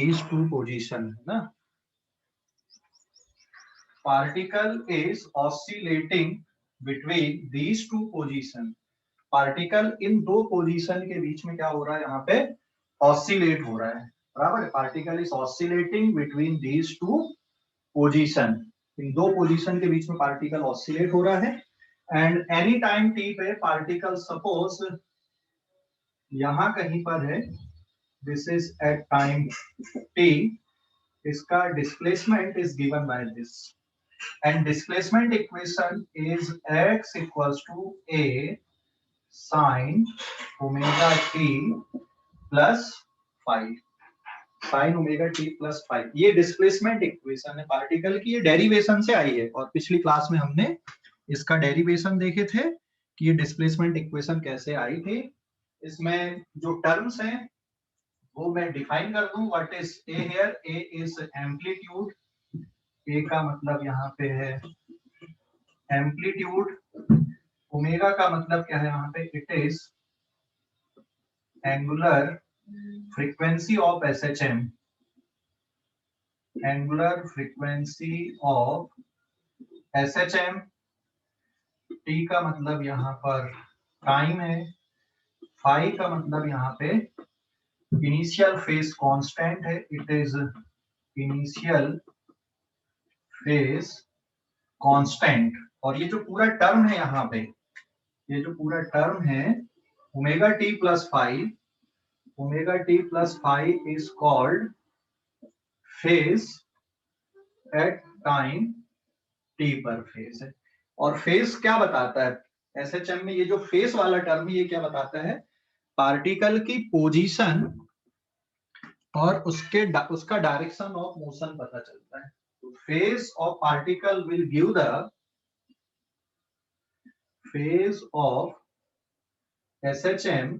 these two position है ना, particle is oscillating between these two position, particle in दो पोजीशन के बीच में क्या हो रहा है, यहाँ पे ऑसिलेट हो रहा है, बराबर है, particle is oscillating between these two position, इन दो पोजीशन के बीच में पार्टिकल ऑसिलेट हो रहा है, एंड एनी टाइम टी पे पार्टिकल सपोज यहां कहीं पर है, this is at time T, इसका displacement is given by this, and displacement equation is x equals to a sin omega t plus 5, sin omega t plus 5, ये displacement equation है particle की, ये derivation से आई है, और पिछली क्लास में हमने इसका डेरिवेशन देखे थे कि ये डिस्प्लेसमेंट इक्वेशन कैसे आई थी। इसमें जो टर्म्स हैं वो मैं डिफाइन कर दूं, what is A here, A is amplitude, A का मतलब यहाँ पे है एम्पलीट्यूड, ओमेगा का मतलब क्या है यहाँ पे, it is angular frequency of SHM, angular frequency of SHM, T का मतलब यहाँ पर टाइम है, फाई का मतलब यहाँ पे इनिशियल फेज कांस्टेंट है, it is initial phase constant, और ये जो पूरा टर्म है यहाँ पे, ये जो पूरा टर्म है omega T plus 5, omega T plus 5 is called phase at time t पर फेज है, और फेज क्या बताता है SHM में, ये जो फेज वाला टर्म है ये क्या बताता है, पार्टिकल की पोजीशन और उसका डायरेक्शन ऑफ मोशन पता चलता है, तो phase of particle will give the phase of SHM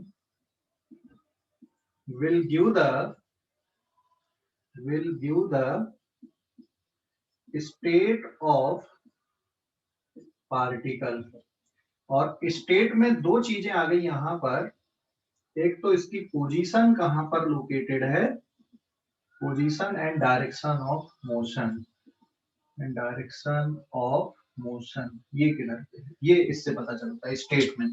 will give the state of particle, और स्टेट में दो चीजें आ गई यहाँ पर, एक तो इसकी पोजीशन कहां पर लोकेटेड है, position and direction of motion, and direction of motion, ये किधर पे है, ये इससे पता चलता है स्टेट में।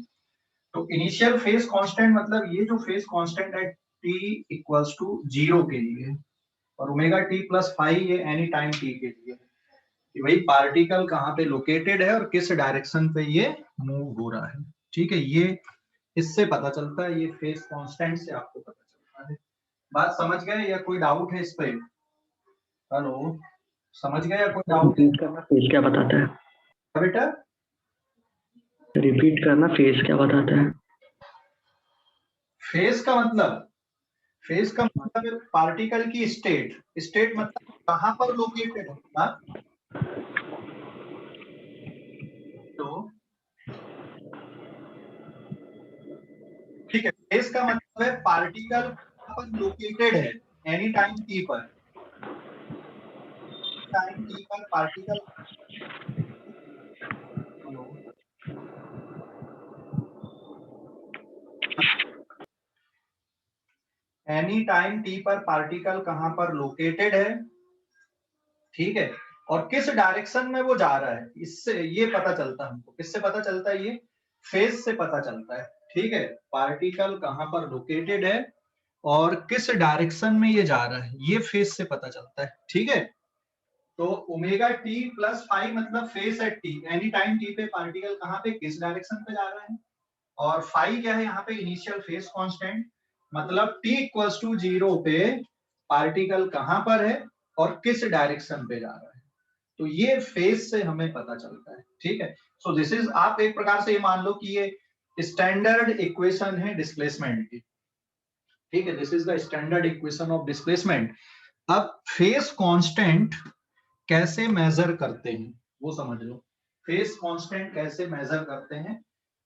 तो इनिशियल फेज कांस्टेंट मतलब ये जो फेज कांस्टेंट है t इक्वल्स टू 0 के लिए, और ओमेगा t प्लस 5 ये एनी टाइम t के लिए, कि भाई पार्टिकल कहाँ पे लोकेटेड है और किस डायरेक्शन पे ये मूव हो रहा है, ठीक है, ये इससे पता चलता है, ये फेज कांस्टेंट से आपको पता चलता है। बात समझ गए या कोई डाउट है इस पे? हेलो, समझ गए या कोई डाउट? रिपीट करना फेज क्या बताता है बेटा, रिपीट करना फेज क्या बताता है? फेज का मतलब है पार्टिकल की स्टेट, स्टेट मतलब कहां पर लोकेटेड है, तो ठीक है, फेज का मतलब है पार्टिकल कहां पर लोकेटेड है एनी टाइम t पर, टाइम t पर पार्टिकल, एनी टाइम t पर पार्टिकल कहां पर लोकेटेड है, ठीक है, और किस डायरेक्शन में वो जा रहा है, इससे ये पता चलता है हमको, किससे पता चलता है, ये फेज से पता चलता है, ठीक है, पार्टिकल कहां पर लोकेटेड है और किस डायरेक्शन में ये जा रहा है, ये फेज से पता चलता है, ठीक है। तो ओमेगा टी प्लस 5 मतलब phase at T, any time T पे पार्टिकल कहां पे किस डायरेक्शन पे जा रहा है, और 5 क्या है यहाँ पे, इनिशियल फेज कांस्टेंट, मतलब t इक्वल्स टू 0 पे पार्टिकल कहां पर है और किस डायरेक्शन पे जा रहा है, तो ये फेज से हमें पता चलता है, ठीक है। सो दिस इज, आप एक प्रकार से ये मान लो कि ये स्टैंडर्ड इक्वेशन है डिस्प्लेसमेंट की, ठीक है, this is the standard equation of displacement. अब फेज कांस्टेंट कैसे मेजर करते हैं वो समझ लो, फेज कांस्टेंट कैसे मेजर करते हैं,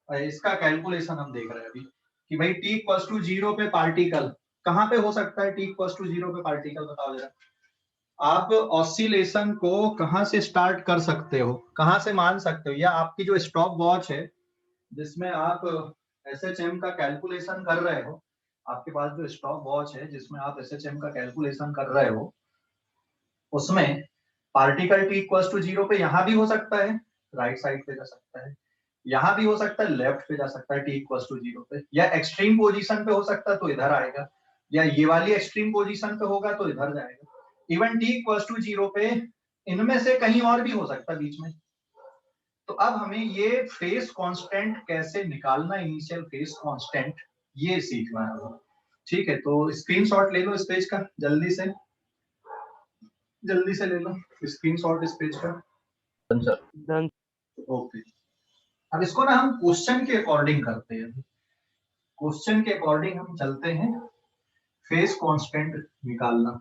इसका कैलकुलेशन हम देख रहे हैं अभी, कि भाई t इक्वल्स टू 0 पे पार्टिकल कहां पे हो सकता है, t इक्वल्स टू 0 पे पार्टिकल बताओ जरा, आप ऑसिलेशन को कहां से स्टार्ट कर सकते हो, कहां से मान सकते हो, या आपकी जो स्टॉप वॉच है जिसमें आप SHM का कैलकुलेशन कर रहे हो, आपके पास जो स्टॉप वॉच है जिसमें आप SHM का कैलकुलेशन कर रहे हो, उसमें पार्टिकल t इक्वल टू 0 पे यहाँ भी हो सकता है, राइट साइड पे जा सकता है, यहाँ भी हो सकता है, लेफ्ट पे जा सकता है t इक्वल टू 0 पे, या एक्सट्रीम पोजीशन पे हो सकता है तो इधर आएगा, या ये वाली एक्सट्रीम पोजीशन पे होगा तो इधर जाएगा। इवन t इक्वल टू 0 पे इनमें से कहीं और भी हो सकता है बीच में। तो अब हमें ये फेस कांस्टेंट कैसे निकालना, इनिशियल फेस कांस्टेंट, ये सीखना है। ठीक है, तो स्क्रीनशॉट ले लो इस पेज का, जल्दी से ले लो स्क्रीनशॉट इस पेज का। डन। ओके, अब इसको ना हम क्वेश्चन के अकॉर्डिंग करते हैं। क्वेश्चन के अकॉर्डिंग हम चलते हैं, फेस कांस्टेंट निकालना।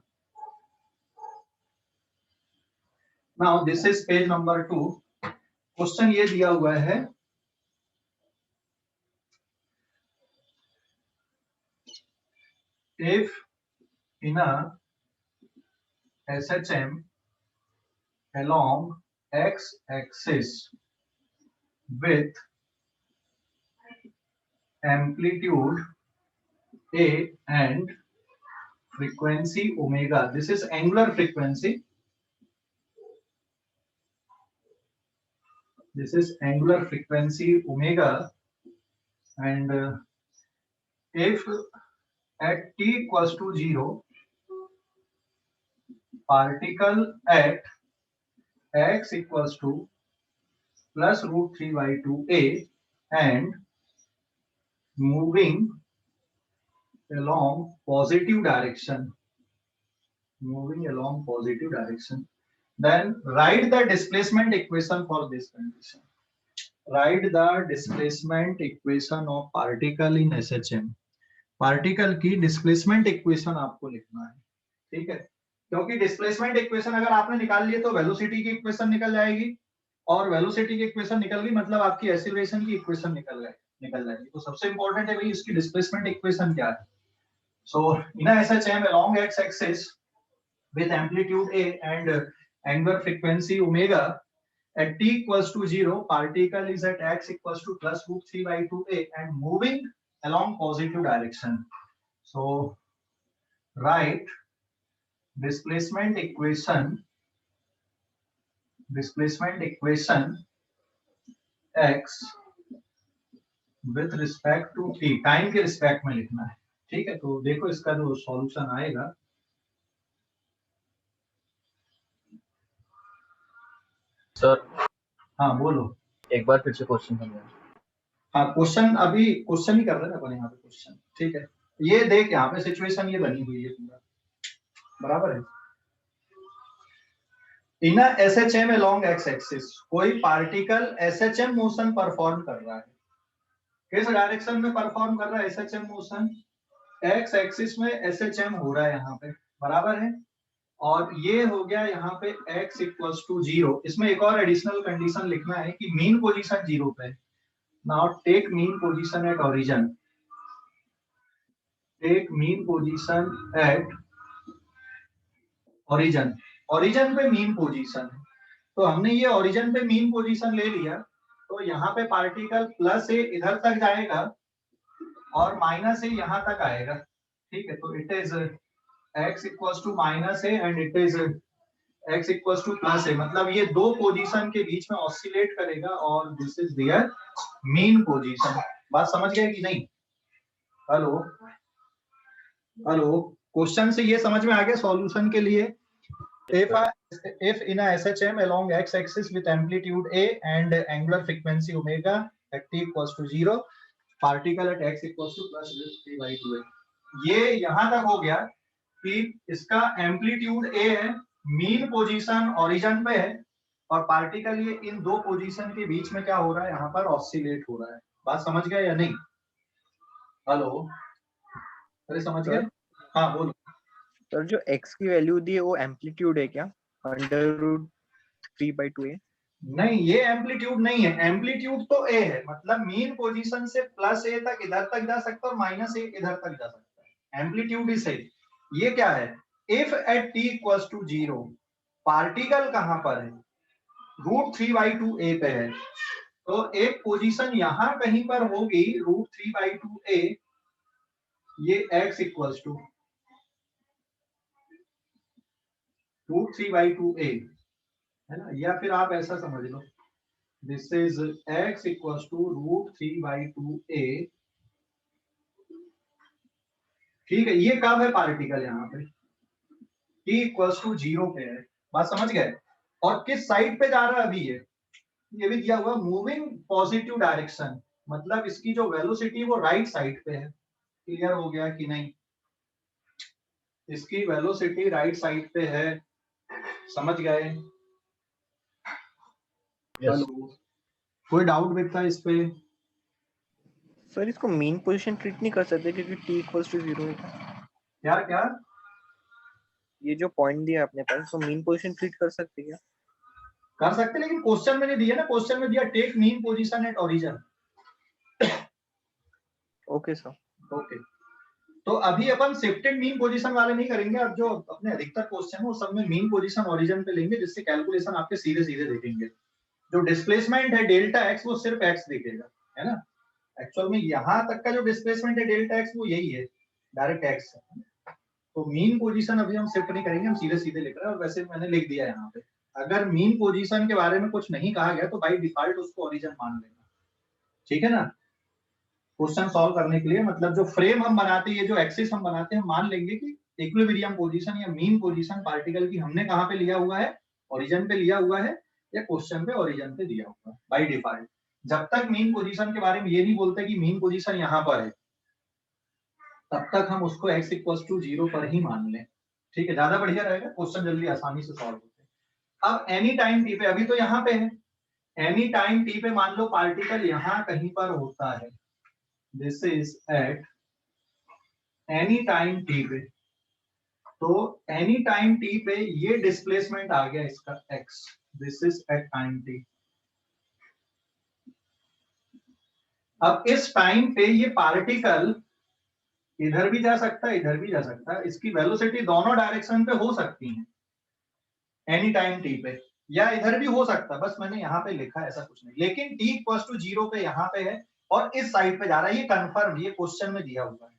Now this is page number 2। Question ये दिया हुआ है, if in a SHM along x-axis with amplitude A and frequency omega, this is angular frequency, this is angular frequency omega, and if at t equals to 0, particle at x equals to plus root 3 by 2a and moving along positive direction, then write the displacement equation for this condition. Write the displacement equation of particle in SHM. Particle की displacement equation आपको लिखना है, ठीक है, क्योंकि displacement equation अगर आपने निकाल लिए तो वेलोसिटी की इक्वेशन निकल जाएगी, और वेलोसिटी की इक्वेशन निकल गई मतलब आपकी एक्सीलरेशन की इक्वेशन निकल जाएगी। तो सबसे इंपॉर्टेंट है भाई इसकी डिस्प्लेसमेंट इक्वेशन क्या है। सो इन SHM along x-axis with amplitude A and angular frequency omega at t equals to 0, particle is at x equals to plus root 3 by 2a and moving along positive direction. So write displacement equation x with respect to t, time के respect में लिखना है, ठीक है। तो देखो इसका जो सॉल्यूशन आएगा, सर हाँ बोलो, एक बार फिर से क्वेश्चन समझाएं। हाँ क्वेश्चन अभी क्वेश्चन ही कर रहे हैं अपन यहाँ पे क्वेश्चन, ठीक है। ये देख यहाँ पे सिचुएशन ये बनी हुई है पूरा, बराबर है। इन SHM along x एक्सिस, कोई पार्टिकल SHM मोशन परफॉर्म कर रहा है, किस डायरेक्शन में परफॉर्म कर रहा है SHM मोशन, x एक्सिस में SHM हो रहा है यहाँ पे, बराबर है। और ये हो गया यहाँ पे x इक्वल्स टू 0। इसमें एक और एडिशनल कंडीशन लिखना है कि मीन पोजीशन 0 पे। Now take mean position at origin, take mean position at origin, origin पे मीन पोजीशन है। तो हमने ये ओरिजिन पे मीन पोजीशन ले लिया, तो यहाँ पे पार्टिकल प्लस ए इधर तक जाएगा और माइनस ए यहाँ तक आएगा, ठीक है। तो it is x equals to minus A and it is x equals to plus A, मतलब ये दो पोजीशन के बीच में ऑसिलेट करेगा और this is there mean position. बात समझ गए कि नहीं? हेलो हेलो, क्वेश्चन से ये समझ में आ गया सॉल्यूशन के लिए। If in a SHM along x-axis with amplitude A and angular frequency omega at t equals to 0, particle at x equals to plus root 3 by 2a। ये यहाँ तक हो गया कि इसका एम्पलीट्यूड A है, मीन पोजीशन ओरिजिन पे है, और पार्टिकल ये इन दो पोजीशन के बीच में क्या हो रहा है, यहाँ पर ऑसिलेट हो रहा है। बात समझ गए या नहीं? हेलो, अरे समझ गए? हाँ बोलो सर। जो x की वैल्यू दी है वो एम्पलीट्यूड है क्या, अंडर रूट 3/2a? नहीं, ये एम्पलीट्यूड नहीं है, एम्पलीट्यूड तो a है, मतलब मीन पोजीशन से प्लस a तक इधर तक जा सकता है और माइनस a इधर तक जा सकता है, एम्पलीट्यूड इज a। ये क्या है, if at t equals to 0, particle कहां पर है, रूट 3/2a पे है, तो एक पोजीशन यहां कहीं पर होगी रूट 3/2a ये x इक्वल्स टू √3/2a है ना, या फिर आप ऐसा समझ लो this is x equals to √3/2a। ठीक है, ये कब है पार्टिकल यहाँ पे t इक्वल्स टू 0 पे है, बात समझ गए। और किस साइड पे जा रहा है अभी ये भी दिया हुआ मूविंग पॉजिटिव डायरेक्शन, मतलब इसकी जो वेलोसिटी वो राइट साइड पे है। क्लियर हो गया कि नहीं, इसकी वेलोसिटी राइट साइड पे है, समझ गए। Yes. चलो कोई डाउट बेटा इस पे? सर इसको मीन पोजीशन ट्रीट नहीं कर सकते क्योंकि t इक्वल्स टू 0 है। क्या क्या ये जो पॉइंट दिया आपने पास तो मीन पोजीशन ट्रीट कर सकते क्या? कर सकते, लेकिन क्वेश्चन में नहीं दिया ना, क्वेश्चन में दिया take mean position at origin. Okay sir. Okay, तो अभी अपन शिफ्टेड मीन पोजीशन वाले नहीं करेंगे, अब जो अपने अधिकतर क्वेश्चन है वो सब में मीन पोजीशन ओरिजिन पे लेंगे, जिससे कैलकुलेशन आपके सीधे सीधे देखेंगे। जो डिस्प्लेसमेंट है डेल्टा एक्स वो सिर्फ एक्स दिखेगा, है ना। एक्चुअल में यहाँ तक का जो डिस्प्लेसमेंट है डेल्टा एक्स वो यही है, डायरेक्ट एक्स। तो मीन पोजीशन अभी हम शिफ्ट नहीं करेंगे, हम सीधे सीधे लिख रहे हैं। और वैसे मैंने लिख दिया यहाँ पे, अगर मीन पोजीशन के बारे में कुछ नहीं कहा गया तो बाय डिफॉल्ट उसको ओरिजिन मान लेना, ठीक है ना। क्वेश्चन सॉल्व करने के लिए मतलब जो फ्रेम हम बनाते हैं, ये जो एक्सिस हम बनाते हैं, हम मान लेंगे कि इक्विलिब्रियम पोजीशन या मीन पोजीशन पार्टिकल की हमने कहाँ पे लिया हुआ है, ओरिजिन पे लिया हुआ है, या क्वेश्चन पे ओरिजिन पे दिया हुआ है बाय डिफॉल्ट। जब तक मीन पोजीशन के बारे में ये नहीं बोलते कि मीन पोजीशन यहाँ पर है, तब तक हम उसको x इक्वल्स टू 0 पर ही मान लें, ठीक है, ज्यादा बढ़िया रहेगा, क्वेश्चन जल्दी आसानी से सॉल्व होते हैं। अब एनी टाइम टी पे, अभी तो यहाँ पे है, एनी टाइम टी पे मान लो पार्टिकल यहाँ कहीं पर होता है, this is at any time T पे, तो एनी टाइम टी पे ये डिस्प्लेसमेंट आ गया इसका x, this is at time t. अब इस टाइम पे ये पार्टिकल इधर भी जा सकता है, इधर भी जा सकता है, इसकी वेलोसिटी दोनों डायरेक्शन पे हो सकती है एनी टाइम टी पे, या इधर भी हो सकता है, बस मैंने यहाँ पे लिखा है, ऐसा कुछ नहीं। लेकिन t इक्वल्स टू 0 पे यहाँ पे है और इस साइड पे जा रहा है, ये कंफर्म, ये क्वेश्चन में दिया हुआ है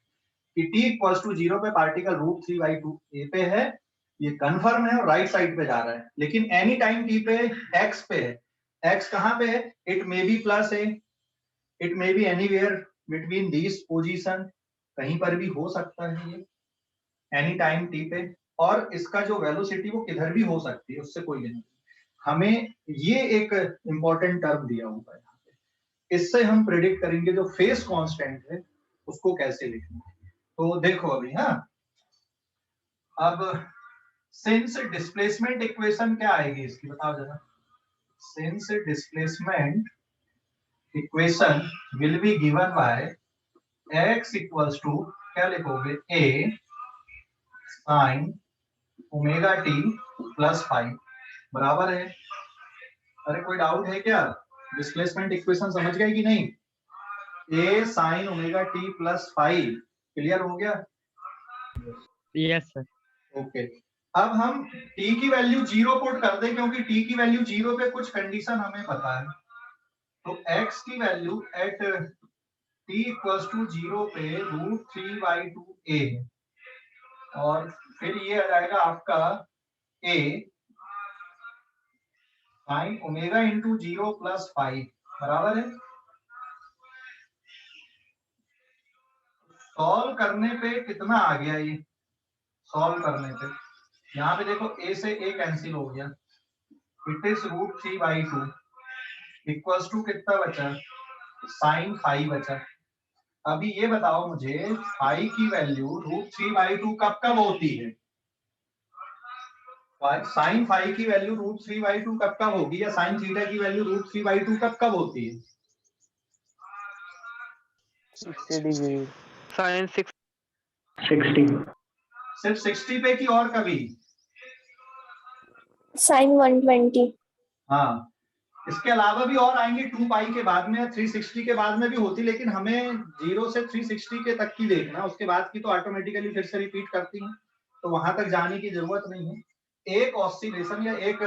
कि t इक्वल्स टू 0 पे पार्टिकल √3/2a पे है, ये कंफर्म है और राइट साइड पे जा रहा है। लेकिन एनी टाइम t पे x पे है, x कहाँ पे है, इट मे बी प्लस है, it may be anywhere between these position, कहीं पर भी हो सकता है ये एनी टाइम टी पे, और इसका जो वेलोसिटी वो किधर भी हो सकती है, उससे कोई नहीं। हमें ये एक इंपॉर्टेंट टर्म दिया हुआ है यहाँ पे, इससे हम प्रेडिक्ट करेंगे जो फेस कांस्टेंट है उसको कैसे लिखना है। तो देखो अभी, हाँ, अब सिंस डिस्प्लेसमेंट इक्वेशन क्या आएगी इसकी, बताओ जरा। Since displacement equation will be given by x equals to, क्या लिखोगे, a sin omega T plus 5 बराबर है। अरे कोई डाउट है क्या, डिस्प्लेसमेंट इक्वेशन समझ गए कि नहीं, a sin omega T plus 5, clear हो गया। Yes sir. ओके, अब हम t की वैल्यू 0 पुट कर दें, क्योंकि t की वैल्यू 0 पे कुछ कंडीशन हमें पता है। तो x की value at t equals to 0 पे √3/2a है, और फिर ये आ जाएगा आपका a sin omega into 0 plus 5 बराबर है। सॉल्व करने पे कितना आ गया ये, सॉल्व करने पे यहाँ पे देखो a से a कैंसिल हो गया, इट इज √3/2 इक्वल्स टू कितना बचा, sin 5 बचा। अभी ये बताओ मुझे, 5 की वैल्यू √3/2 कब कब होती है, sin 5 की वैल्यू √3/2 कब कब होगी, या sin थीटा की वैल्यू √3/2 कब कब होती है, 60 डिग्री। साइन 60। सिर्फ 60 पे की और कभी, sin 120। हाँ, इसके अलावा भी और आएंगे 2 पाई के बाद में, 360 के बाद में भी होती, लेकिन हमें 0 से 360 के तक की देखना, उसके बाद की तो ऑटोमेटिकली फिर से रिपीट करती है, तो वहां तक जाने की जरूरत नहीं है। एक ऑसिलेशन या एक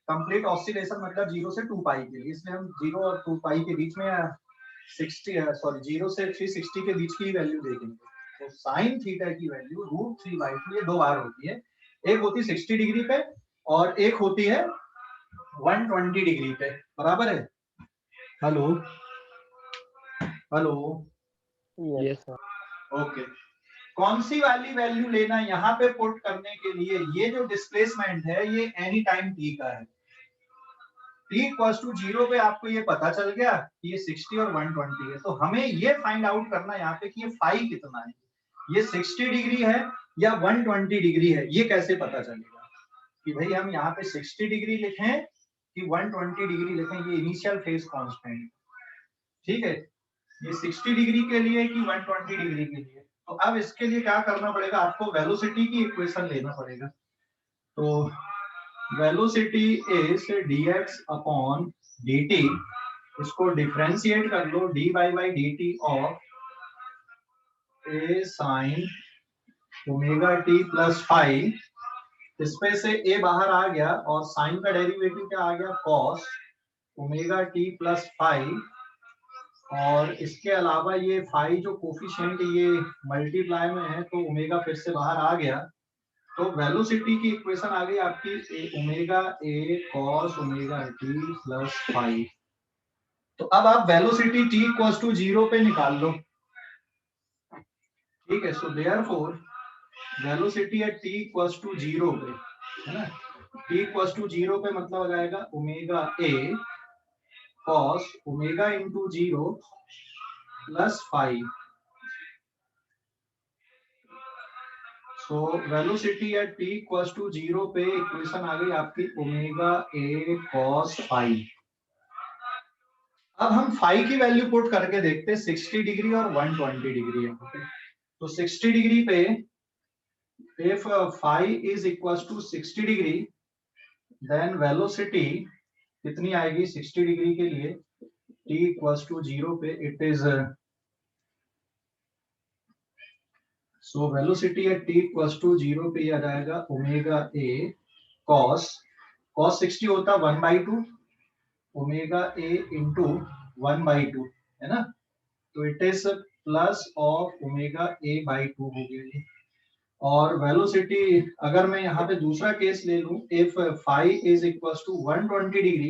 कंप्लीट ऑसिलेशन मतलब 0 से 2 पाई के लिए, इसलिए हम 0 और 2 पाई के बीच में 0 से 360 के बीच की वैल्यू देखेंगे। तो साइन थीटा की वैल्यू √3/2 ये 2 बार होती है, एक होती 60 डिग्री पे और एक होती है 120 डिग्री पे, बराबर है। Hello hello Yes, sir. Okay, कौन सी वाली वैल्यू लेना यहाँ पे पुट करने के लिए, ये जो डिस्प्लेसमेंट है ये एनी टाइम टी का है। t इक्वल्स टू 0 पे आपको ये पता चल गया कि ये 60 और 120 है, तो हमें ये फाइंड आउट करना यहाँ पे कि ये फाई कितना है, ये 60 डिग्री है या 120 डिग्री है, ये कैसे पता चलेगा कि भाई हम यहाँ पे 60 डिग्री लिखें कि 120 डिग्री लिखें, ये इनिशियल फेज कांस्टेंट, ठीक है, ये 60 डिग्री के लिए कि 120 डिग्री के लिए। तो अब इसके लिए क्या करना पड़ेगा, आपको वेलोसिटी की इक्वेशन लेना पड़ेगा। तो velocity is dx upon dt, इसको डिफरेंशिएट कर लो, dy by dt of a sin omega t plus phi, इसमें से a बाहर आ गया और साइन का डेरिवेटिव क्या आ गया, cos omega t plus phi, और इसके अलावा ये फाई जो कोफिशिएंट ये मल्टीप्लाई में है तो ओमेगा फिर से बाहर आ गया, तो वेलोसिटी की इक्वेशन आ गई आपकी omega a cos omega T plus phi. तो अब आप वेलोसिटी t इक्वल्स टू 0 पे निकाल लो, ठीक है। So therefore velocity at t equals to 0 पे, है ना, t इक्वल्स टू 0 पे मतलब हो जाएगा omega a cos omega into 0 plus phi. So velocity at t equals to 0 पे इक्वेशन आ गई आपकी ओमेगा ए कॉस फाई। अब हम फाई की वैल्यू पुट करके देखते हैं, 60 डिग्री और 120 डिग्री है, तो 60 डिग्री पे if phi is equals to 60 degree then velocity कितनी आएगी 60 डिग्री के लिए, t equals to 0 पे it is so velocity at t equals to 0 पे आ जाएगा ओमेगा a cos 60 होता 1/2 ओमेगा a इंटू 1/2, है ना, तो it is plus of omega a by 2 हो गया। और वेलोसिटी अगर मैं यहाँ पे दूसरा केस ले लूं, if phi is equals to 120 degree,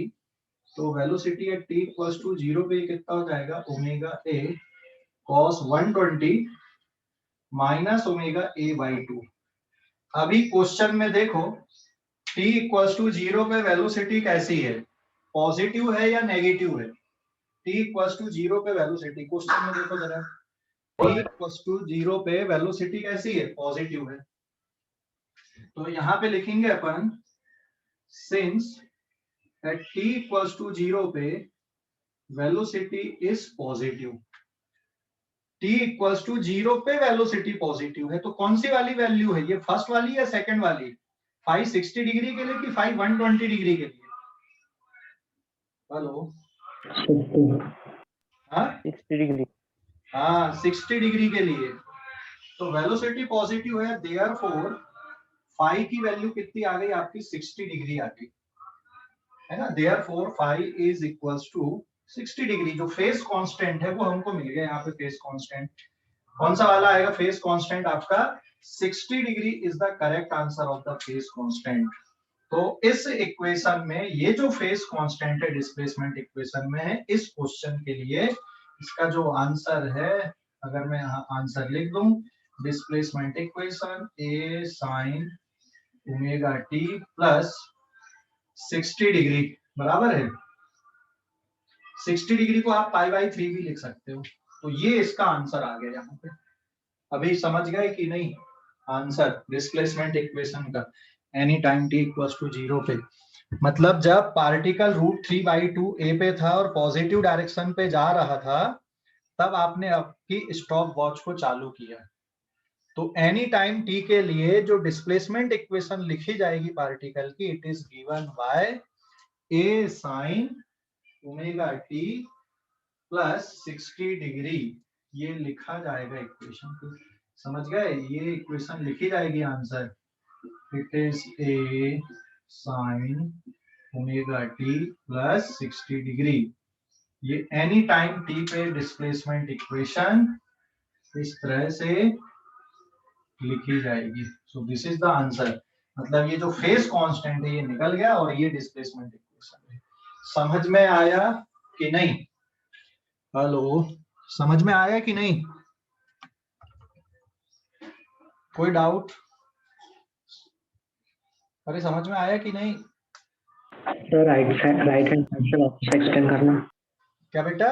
तो velocity at t equals to 0 पे कितना हो जाएगा omega a cos 120 minus omega a by 2। अभी क्वेश्चन में देखो t इक्वल्स टू 0 पे वेलोसिटी कैसी है, पॉजिटिव है या नेगेटिव है, t इक्वल्स टू 0 पे वेलोसिटी क्वेश्चन में देखो जरा, t इक्वल्स टू 0 पे वेलोसिटी कैसी है, पॉजिटिव है। तो यहाँ पे लिखेंगे अपन since at t equals to 0 पे velocity is positive, t equals to 0 पे वेलोसिटी पॉजिटिव है, तो कौन सी वाली वैल्यू है, ये फर्स्ट वाली या सेकंड वाली, फाई 60 डिग्री के लिए कि फाई 120 डिग्री के लिए, हेलो 60 डिग्री। हाँ 60 डिग्री के लिए, तो वेलोसिटी पॉजिटिव है, देयरफॉर फाई की वैल्यू कितनी आ गई आपकी 60 डिग्री आ गई, है ना, therefore phi is equals to 60 degree. जो फेस कांस्टेंट है वो हमको मिल गया यहाँ पे, फेस कांस्टेंट कौन सा वाला आएगा, फेस कांस्टेंट आपका 60 degree is the correct answer of the face constant. तो इस इक्वेशन में ये जो फेस कांस्टेंट है डिस्प्लेसमेंट इक्वेशन में है, इस क्वेश्चन के लिए इसका जो आंसर है, अगर मैं यहाँ आंसर लिख दूं, displacement equation a sin omega t plus 60 degree बराबर है, 60 डिग्री को आप पाई बाई 3 भी लिख सकते हो, तो ये इसका आंसर आ गया यहाँ पे। अभी समझ गए कि नहीं आंसर डिस्प्लेसमेंट इक्वेशन का, any time t equals to 0 पे, मतलब जब पार्टिकल √3/2 a पे था और पॉजिटिव डायरेक्शन पे जा रहा था, तब आपने आपकी स्टॉप वॉच को चालू किया। तो एनी टाइम t के लिए जो डिस्प्लेसमेंट इक्वेशन लिखी जाएगी पार्टिकल की, it is given bye a sin omega t plus 60 degree, ये लिखा जाएगा इक्वेशन को, समझ गए, ये इक्वेशन लिखी जाएगी answer, it is a sin omega t plus 60 degree, ये एनी टाइम t पे डिस्प्लेसमेंट इक्वेशन इस तरह से लिखी जाएगी। सो दिस इज द आंसर। मतलब ये जो फेस कांस्टेंट है ये निकल गया और ये डिस्प्लेसमेंट इक्वेशन है। समझ में आया कि नहीं? हेलो, समझ में आया कि नहीं? कोई डाउट? अरे समझ में आया कि नहीं? सर राइट हैंड साइड से वापस एक्सटेंड करना। क्या बेटा?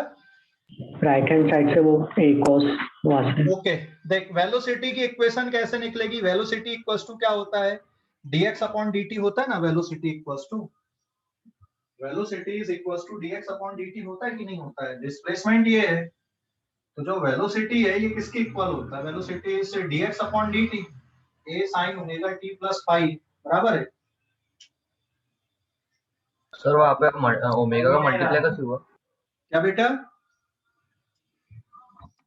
राइट हैंड साइड से वो a cos वहां से। ओके, देख वेलोसिटी की इक्वेशन कैसे निकलेगी? वेलोसिटी इक्वल्स टू क्या होता है? dx अपॉन dt होता है ना। Velocity equals to dx upon dt होता है कि नहीं होता है? डिस्प्लेसमेंट ये है, तो जो वेलोसिटी है ये किसके इक्वल होता है? Velocity is dx upon dt, a sin omega t plus phi, बराबर है। सर वहाँ पे ओमेगा का मल्टीप्लाई कैसे हुआ? क्या बेटा?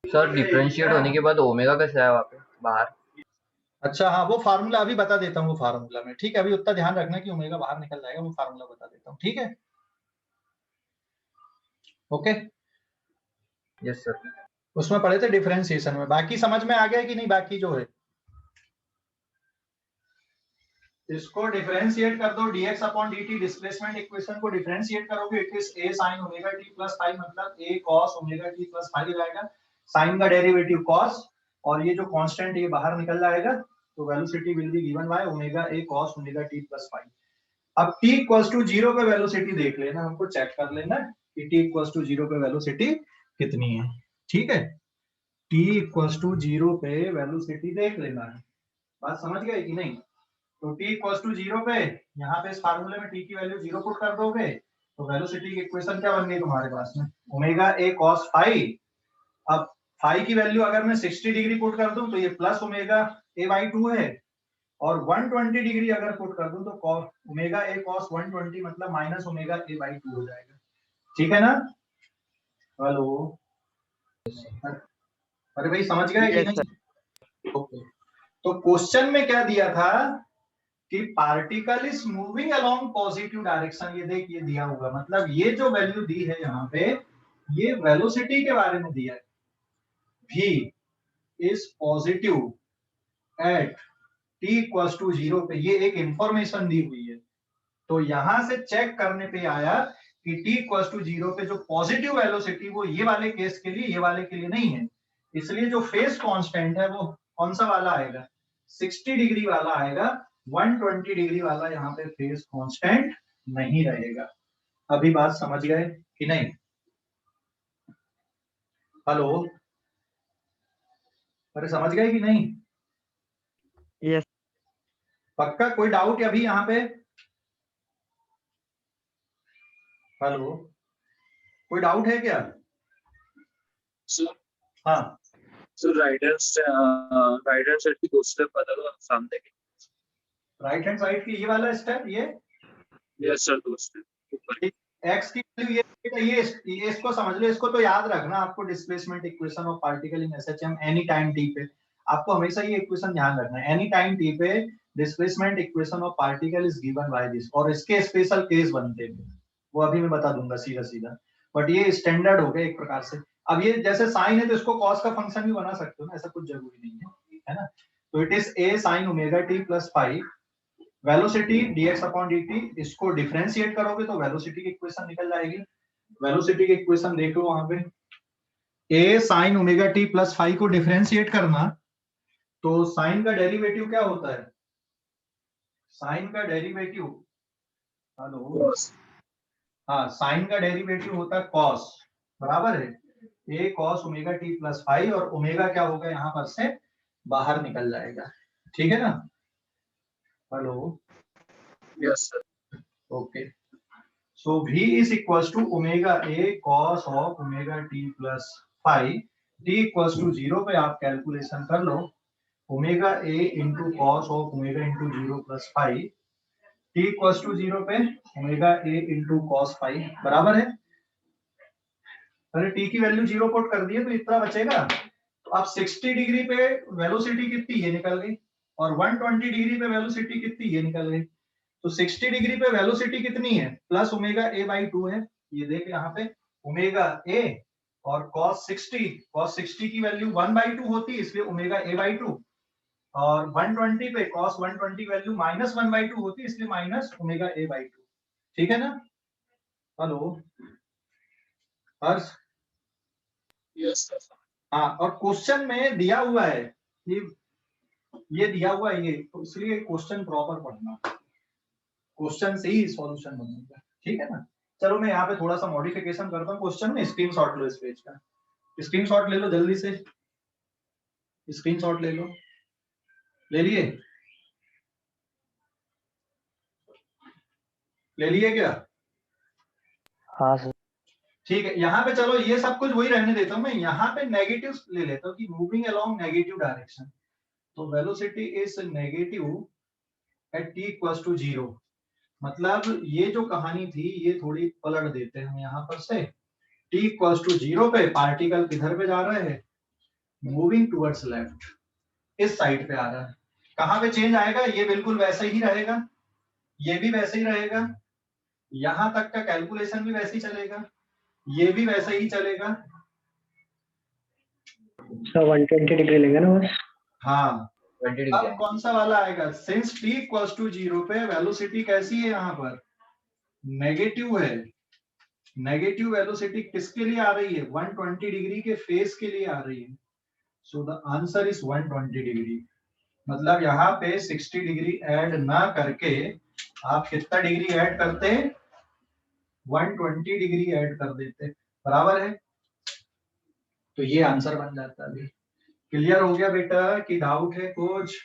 सर डिफरेंशिएट होने के बाद ओमेगा कैसे आया वहाँ पे बाहर? अच्छा हाँ, वो फार्मूला अभी बता देता हूँ। वो फार्मूला में ठीक है, अभी उतना ध्यान रखना कि ओमेगा बाहर निकल जाएगा। वो फार्मूला बता देता हूँ, ठीक है? Okay, yes sir. उसमें पढ़े थे डिफरेंशिएशन में। बाकी समझ में आ गया कि नहीं? बाकी जो है इसको डिफरेंशिएट कर दो, dx upon dt displacement equation को डिफरेंशिएट करोगे, it is a sin omega t plus phi, मतलब a cos omega t plus phi जाएगा। साइन का डेरिवेटिव cos, और ये जो कांस्टेंट ये बाहर निकल जाएगा, तो velocity will be given by omega a cos omega t plus phi. अब t इक्वल्स टू 0 पे वेलोसिटी देख लेना, हमको चेक कर लेना कि t इक्वल्स टू 0 पे वेलोसिटी कितनी है। ठीक है, t इक्वल्स टू 0 पे वेलोसिटी देख लेना है। बात समझ गए कि नहीं? तो t इक्वल्स टू 0 पे यहाँ पे इस फार्मूले में t की वैल्यू 0 पुट कर दोगे, तो वेलोसिटी की इक्वेशन क्या बन गई तुम्हारे पास में? Omega a cos phi. अब फाई की वैल्यू अगर मैं 60 डिग्री पुट कर दूं तो ये प्लस ओमेगा a बाई 2 है, और 120 डिग्री अगर पुट कर दूं तो ओमेगा a cos 120 मतलब माइनस ओमेगा a बाई 2 हो जाएगा। ठीक है ना? हेलो, अरे भाई समझ गए कि नहीं? ओके, तो क्वेश्चन में क्या दिया था कि particle is moving along positive direction. ये देख, ये दिया हुआ, मतलब ये जो वैल्यू दी है यहाँ पे, ये वेलोसिटी के बारे में दिया है। v is positive at t equals to 0 पे, ये एक इंफॉर्मेशन दी हुई है। तो यहां से चेक करने पे आया कि t इक्वल्स टू 0 पे जो पॉजिटिव वेलोसिटी वो ये वाले केस के लिए, ये वाले के लिए नहीं है। इसलिए जो फेस कांस्टेंट है वो कौन सा वाला आएगा? 60 डिग्री वाला आएगा। 120 डिग्री वाला यहाँ पे फेस कांस्टेंट नहीं रहेगा। अभी बात समझ गए कि नहीं? हेलो, अरे समझ गए कि नहीं? यस। पक्का? कोई डाउट अभी यहाँ पे? हेलो, कोई डाउट है क्या? सर हाँ, राइट हैंड साइड की दो स्टेप बता दो सामने की। राइट हैंड साइड की ये वाला स्टेप, ये यस सर, दो स्टेप ऊपर। x की वैल्यू ये इसको समझ लो। इसको तो याद रखना आपको, displacement equation of particle in SHM any time t पे। आपको हमेशा ये इक्वेशन ध्यान रखना है, एनी टाइम t पे displacement equation of particle is given by this. और इसके स्पेशल केस बनते हैं, वो अभी मैं बता दूंगा सीधा सीधा, बट ये स्टैंडर्ड हो गया एक प्रकार से। अब ये जैसे साइन है तो इसको कॉस का फंक्शन भी बना सकते हो ना, ऐसा कुछ जरूरी नहीं है ना? तो it is a sin omega t plus phi, velocity dx upon dt, इसको डिफरेंशिएट करोगे तो वेलोसिटी की इक्वेशन निकल जाएगी। वेलोसिटी की इक्वेशन देख लो वहां पे, a sin omega t plus phi को डिफरेंशिएट करना, तो साइन का डेरिवेटिव क्या होता है? साइन का डेरिवेटिव, हेलो, हाँ, साइन का डेरिवेटिव होता है cos, बराबर है a cos omega t plus phi, और ओमेगा क्या होगा यहाँ पर से बाहर निकल जाएगा। ठीक है ना? Hello, yes sir. Okay, so v is equals to omega a cos of omega t plus phi। t equals to 0 पे आप कैलकुलेशन कर लो, omega a into cos of omega into 0 plus phi, t equals to 0 पे omega a into cos phi, बराबर है। अरे t की value 0 put कर दिए तो इतना बचेगा। तो अब 60 डिग्री पे वेलोसिटी कितनी ये निकल गई, और 120 डिग्री पे वेलोसिटी कितनी ये निकल गई। तो 60 डिग्री पे वेलोसिटी कितनी है? प्लस ओमेगा a बाई 2 है। ये देख यहाँ पे ओमेगा a, और cos 60 की वैल्यू 1/2 होती है, इसलिए ओमेगा a बाई 2। और 120 पे cos 120 की वैल्यू -1/2 होती है, इसलिए -ω/a/2। ठीक है ना? हेलो हर्ष? Yes, sir. हाँ, और क्वेश्चन में दिया हुआ है कि ये दिया हुआ है ये, तो इसलिए क्वेश्चन प्रॉपर पढ़ना, क्वेश्चन से ही सॉल्यूशन बनेगा। ठीक है ना? चलो मैं यहाँ पे थोड़ा सा मॉडिफिकेशन करता हूँ क्वेश्चन में। स्क्रीनशॉट लो इस पेज का, स्क्रीनशॉट ले लो जल्दी से, स्क्रीनशॉट ले लो। ले लिए? ले लिए क्या? हाँ सर। ठीक है, यहाँ पे चलो ये सब कुछ वही रहने देता हूँ मैं, यहाँ पे नेगेटिव ले लेता हूँ कि मूविंग अलोंग नेगेटिव डायरेक्शन, तो velocity is negative at t equals to 0। मतलब ये जो कहानी थी ये थोड़ी पलट देते हैं हम यहाँ पर से। t इक्वल्स टू 0 पे पार्टिकल किधर पे जा रहे हैं? मूविंग टुवर्ड्स लेफ्ट, इस साइड पे आ रहा है। कहाँ पे चेंज आएगा? ये बिल्कुल वैसे ही रहेगा, ये भी वैसे ही रहेगा, यहाँ तक का कैलकुलेशन भी वैसे ही चलेगा, ये भी वैसे ही चलेगा। सर 120 डिग्री लेंगे ना बस। हाँ, 20 डिग्री अब आएंगे। कौन सा वाला आएगा? सिंस t इक्वल्स टू 0 पे वेलोसिटी कैसी है? यहाँ पर नेगेटिव है। नेगेटिव वेलोसिटी किसके लिए आ रही है? 120 डिग्री के फेस के लिए आ रही है। So the answer is 120 degree. मतलब यहाँ पे 60 डिग्री ऐड ना करके आप कितना डिग्री ऐड करते? 120 डिग्री ऐड कर देते। बराबर है? तो ये आंसर बन जाता है। अभी क्लियर हो गया बेटा कि डाउट है कुछ?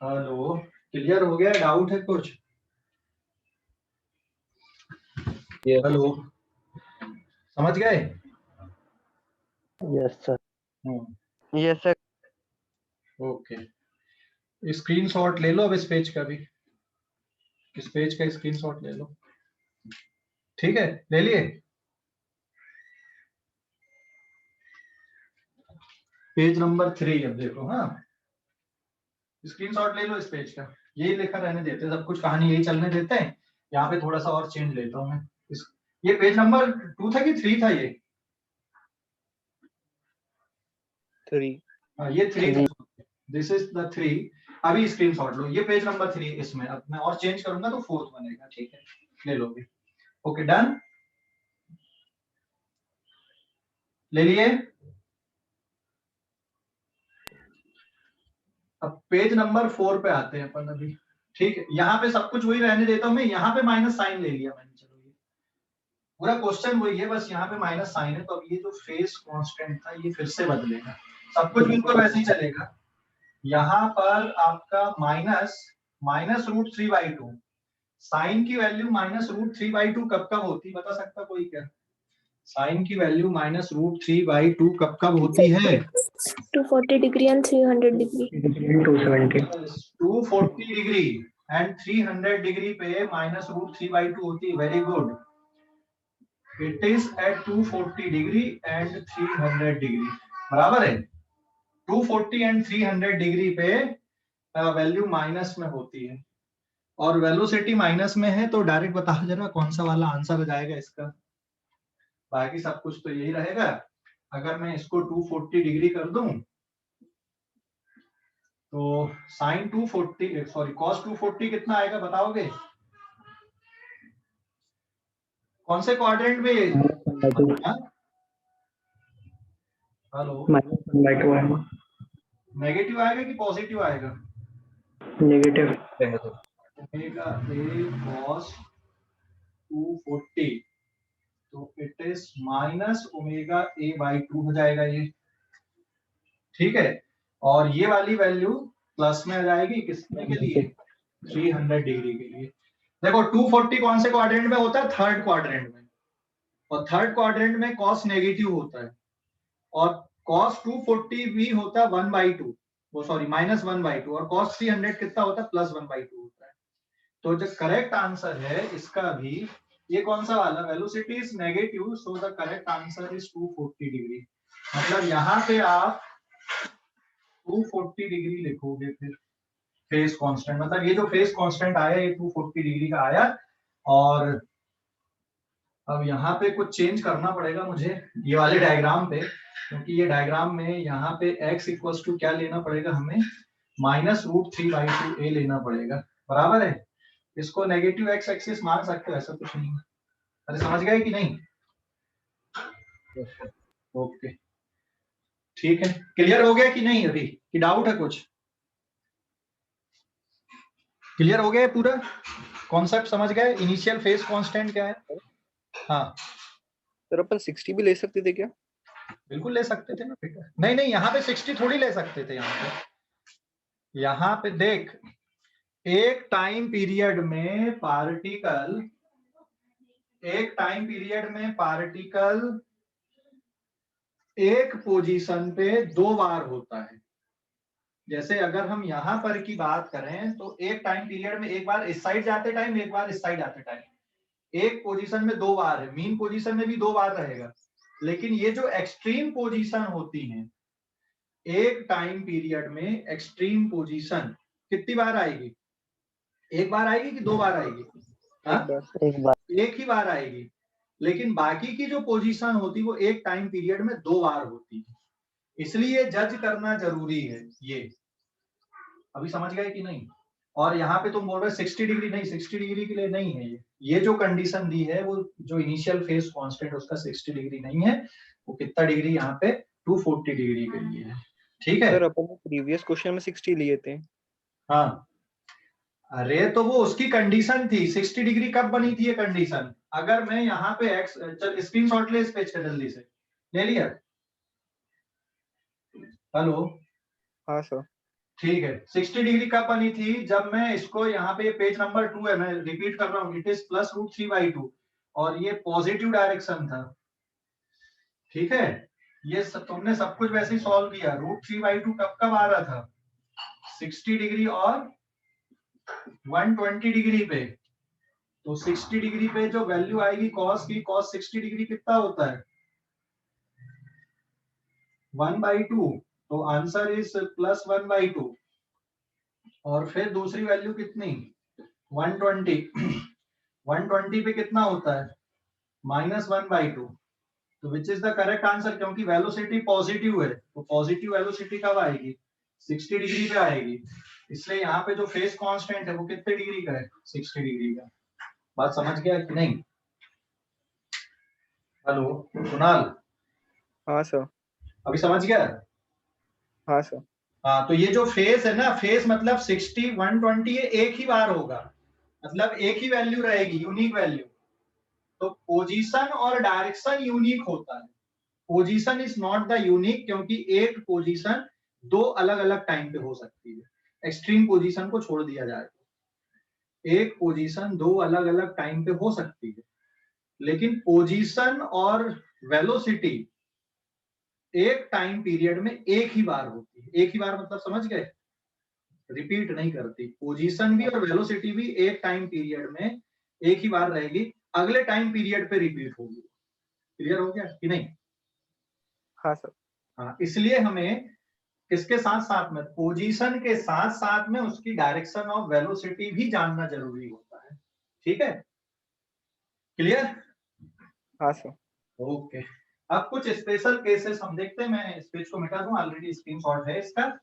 हेलो, क्लियर हो गया? डाउट है कुछ? हेलो, समझ गए? Yes sir. Yes sir. Okay, screenshot ले लो अब इस पेज का भी, इस पेज का स्क्रीनशॉट ले लो। ठीक है, ले लिए? पेज नंबर 3 अब देखो। हाँ, स्क्रीनशॉट ले लो इस पेज का। यही लिखा रहने देते हैं, सब कुछ कहानी यही चलने देते हैं। यहाँ पे थोड़ा सा और चेंज लेता हूँ मैं। ये पेज नंबर 2 था कि 3 था ये? 3। हाँ, ये 3 था। This is the 3। अभी स्क्रीनशॉट लो, ये पेज नंबर 3 इसमें। अब मैं और चेंज करूंगा तो 4th बनेगा। ठीक है, ले लो भी। Okay, done? ले लिए? अब पेज नंबर 4 पे आते हैं अपन अभी। ठीक है, यहाँ पे सब कुछ वही रहने देता हूँ मैं। यहाँ पे माइनस साइन ले लिया मैंने। चलो, ये पूरा क्वेश्चन वही है, बस यहाँ पे माइनस साइन है। तो अब ये जो फेस कांस्टेंट था ये फिर से बदलेगा, सब कुछ बिल्कुल वैसे ही चलेगा। यहाँ पर आपका -√3/2। साइन की वैल्यू -√3/2 कब कब होती बता सकता कोई क्या? साइन की वैल्यू -√3/2 कब कब होती है? 240 degree and 300 degree. 270। 240 degree and 300 degree पे -√3/2 होती है। Very good, it is at 240 degree and 300 degree. बराबर है? 240 एंड 300 डिग्री पे वैल्यू माइनस में होती है, और वेलोसिटी माइनस में है। तो डायरेक्ट बताओ जरा कौन सा वाला आंसर आ जाएगा इसका? बाकी सब कुछ तो यही रहेगा। अगर मैं इसको 240 डिग्री कर दूं तो साइन 240 सॉरी कॉस 240 कितना आएगा बताओगे? कौन से क्वाड्रेंट में? हेलो, -1/2 आएगा। नेगेटिव आएगा कि पॉजिटिव आएगा? नेगेटिव। ओमेगा ए कॉस 240, तो इट इज -ω/a/2 हो जाएगा ये। ठीक है, और ये वाली वैल्यू प्लस में आ जाएगी किसके के लिए? 300 डिग्री के लिए। देखो 240 कौन से क्वाड्रेंट में होता है? थर्ड क्वाड्रेंट में। और थर्ड क्वाड्रेंट में कॉस नेगेटिव होता है, और कॉस 240 भी होता है 1/2, वो सॉरी -1/2, और कॉस 300 कितना होता है? +1/2 होता है। तो जो करेक्ट आंसर है इसका भी ये कौन सा वाला? Velocity is negative, so the correct answer is 240 degree. मतलब यहाँ पे आप 240 डिग्री लिखोगे। फिर फेस कांस्टेंट, मतलब ये जो फेस कांस्टेंट आया ये 240 डिग्री का आया, और अब यहाँ पे कुछ चेंज करना पड़ेगा मुझे ये वाले डायग्राम पे, क्योंकि ये डायग्राम में यहाँ पे x इक्वल्स टू क्या लेना पड़ेगा हमें, -√3/2 a लेना पड़ेगा, बराबर है। इसको नेगेटिव x एक्सिस मान सकते हो, ऐसा कुछ नहीं है। अरे समझ गए कि नहीं? ओके ठीक है, क्लियर हो गया कि नहीं अभी, कि डाउट है कुछ? क्लियर हो गया पूरा कॉन्सेप्ट, समझ गए? इनिशियल फेज कांस्टेंट क्या है? हाँ सर अपन 60 भी ले सकते थे क्या? बिल्कुल ले सकते थे ना बेटा। नहीं नहीं, यहाँ पे 60 थोड़ी ले सकते थे। यहाँ पे देख, एक टाइम पीरियड में पार्टिकल एक पोजीशन पे 2 बार होता है। जैसे अगर हम यहाँ पर की बात करें तो एक टाइम पीरियड में एक बार इस साइड जाते टाइम, एक बार इस साइड आते टाइम, एक पोजीशन में 2 बार है। मीन पोजीशन में भी 2 बार रहेगा, लेकिन ये जो एक्सट्रीम पोजीशन होती है, एक टाइम पीरियड में एक्सट्रीम पोजीशन कितनी बार आएगी? एक बार आएगी कि 2 बार आएगी? एक ही बार आएगी। लेकिन बाकी की जो पोजीशन होती है वो एक टाइम पीरियड में 2 बार होती है, इसलिए जज करना जरूरी है। ये अभी समझ गए कि नहीं? और यहाँ पे तुम बोल रहे 60 डिग्री, नहीं 60 डिग्री के लिए नहीं है ये जो कंडीशन दी है वो जो इनिशियल फेज कांस्टेंट उसका 60 डिग्री नहीं है, वो कितना डिग्री यहाँ पे 240 डिग्री के लिए है। ठीक है सर अपन प्रीवियस क्वेश्चन में 60 लिए थे। हाँ अरे तो वो उसकी कंडीशन थी। 60 डिग्री कब बनी थी ये कंडीशन? अगर मैं यहाँ पे एक्स, चल स्क्रीनशॉट ले इस पेज का जल्दी से, ले लिया? हेलो हाँ सर। ठीक है, 60 डिग्री कब बनी थी? जब मैं इसको यहाँ पे, पेज नंबर 2 है, मैं रिपीट कर रहा हूँ, इट इज +√3/2 और ये पॉजिटिव डायरेक्शन था। ठीक है, ये सब तुमने सब कुछ वैसे ही सॉल्व किया। √3/2 कब कब आ रहा था? 60 डिग्री और 120 डिग्री पे। तो 60 डिग्री पे जो वैल्यू आएगी कॉस की, कॉस 60 डिग्री कितना होता है? 1/2। तो आंसर इज +1/2। और फिर दूसरी वैल्यू कितनी? 120। 120 पे कितना होता है? -1/2। तो which is the correct answer, क्योंकि वेलोसिटी पॉजिटिव है, तो पॉजिटिव वेलोसिटी कब आएगी? 60 डिग्री पे आएगी। इसलिए यहाँ पे जो फेज कांस्टेंट है वो कितने डिग्री का है? 60 डिग्री का। बात समझ गया कि नहीं? हेलो कुणाल, हाँ सर। अभी समझ गया? हाँ सर। हाँ, तो ये जो फेज है ना, फेज मतलब 60 120 ये एक ही बार होगा, मतलब एक ही वैल्यू रहेगी, यूनिक वैल्यू। तो पोजीशन और डायरेक्शन यूनिक होता है। Position is not the unique, क्योंकि एक पोजीशन 2 अलग अलग टाइम पे हो सकती है। एक्सट्रीम पोजीशन को छोड़ दिया जाए तो एक पोजीशन 2 अलग अलग टाइम पे हो सकती है, लेकिन पोजीशन और वेलोसिटी एक टाइम पीरियड में एक ही बार होती है। एक ही बार मतलब समझ गए, रिपीट नहीं करती। पोजीशन भी और वेलोसिटी भी एक टाइम पीरियड में एक ही बार रहेगी, अगले टाइम पीरियड पे रिपीट होगी। क्लियर हो गया कि नहीं? हाँ सर। हाँ, इसलिए हमें किसके साथ साथ में, पोजीशन के साथ साथ में उसकी डायरेक्शन ऑफ वेलोसिटी भी जानना जरूरी होता है। ठीक है, क्लियर? हाँ सर। ओके, अब कुछ स्पेशल केसेस हम देखते हैं। मैं इस पेज को मिटा दूं, ऑलरेडी स्क्रीनशॉट है इसका।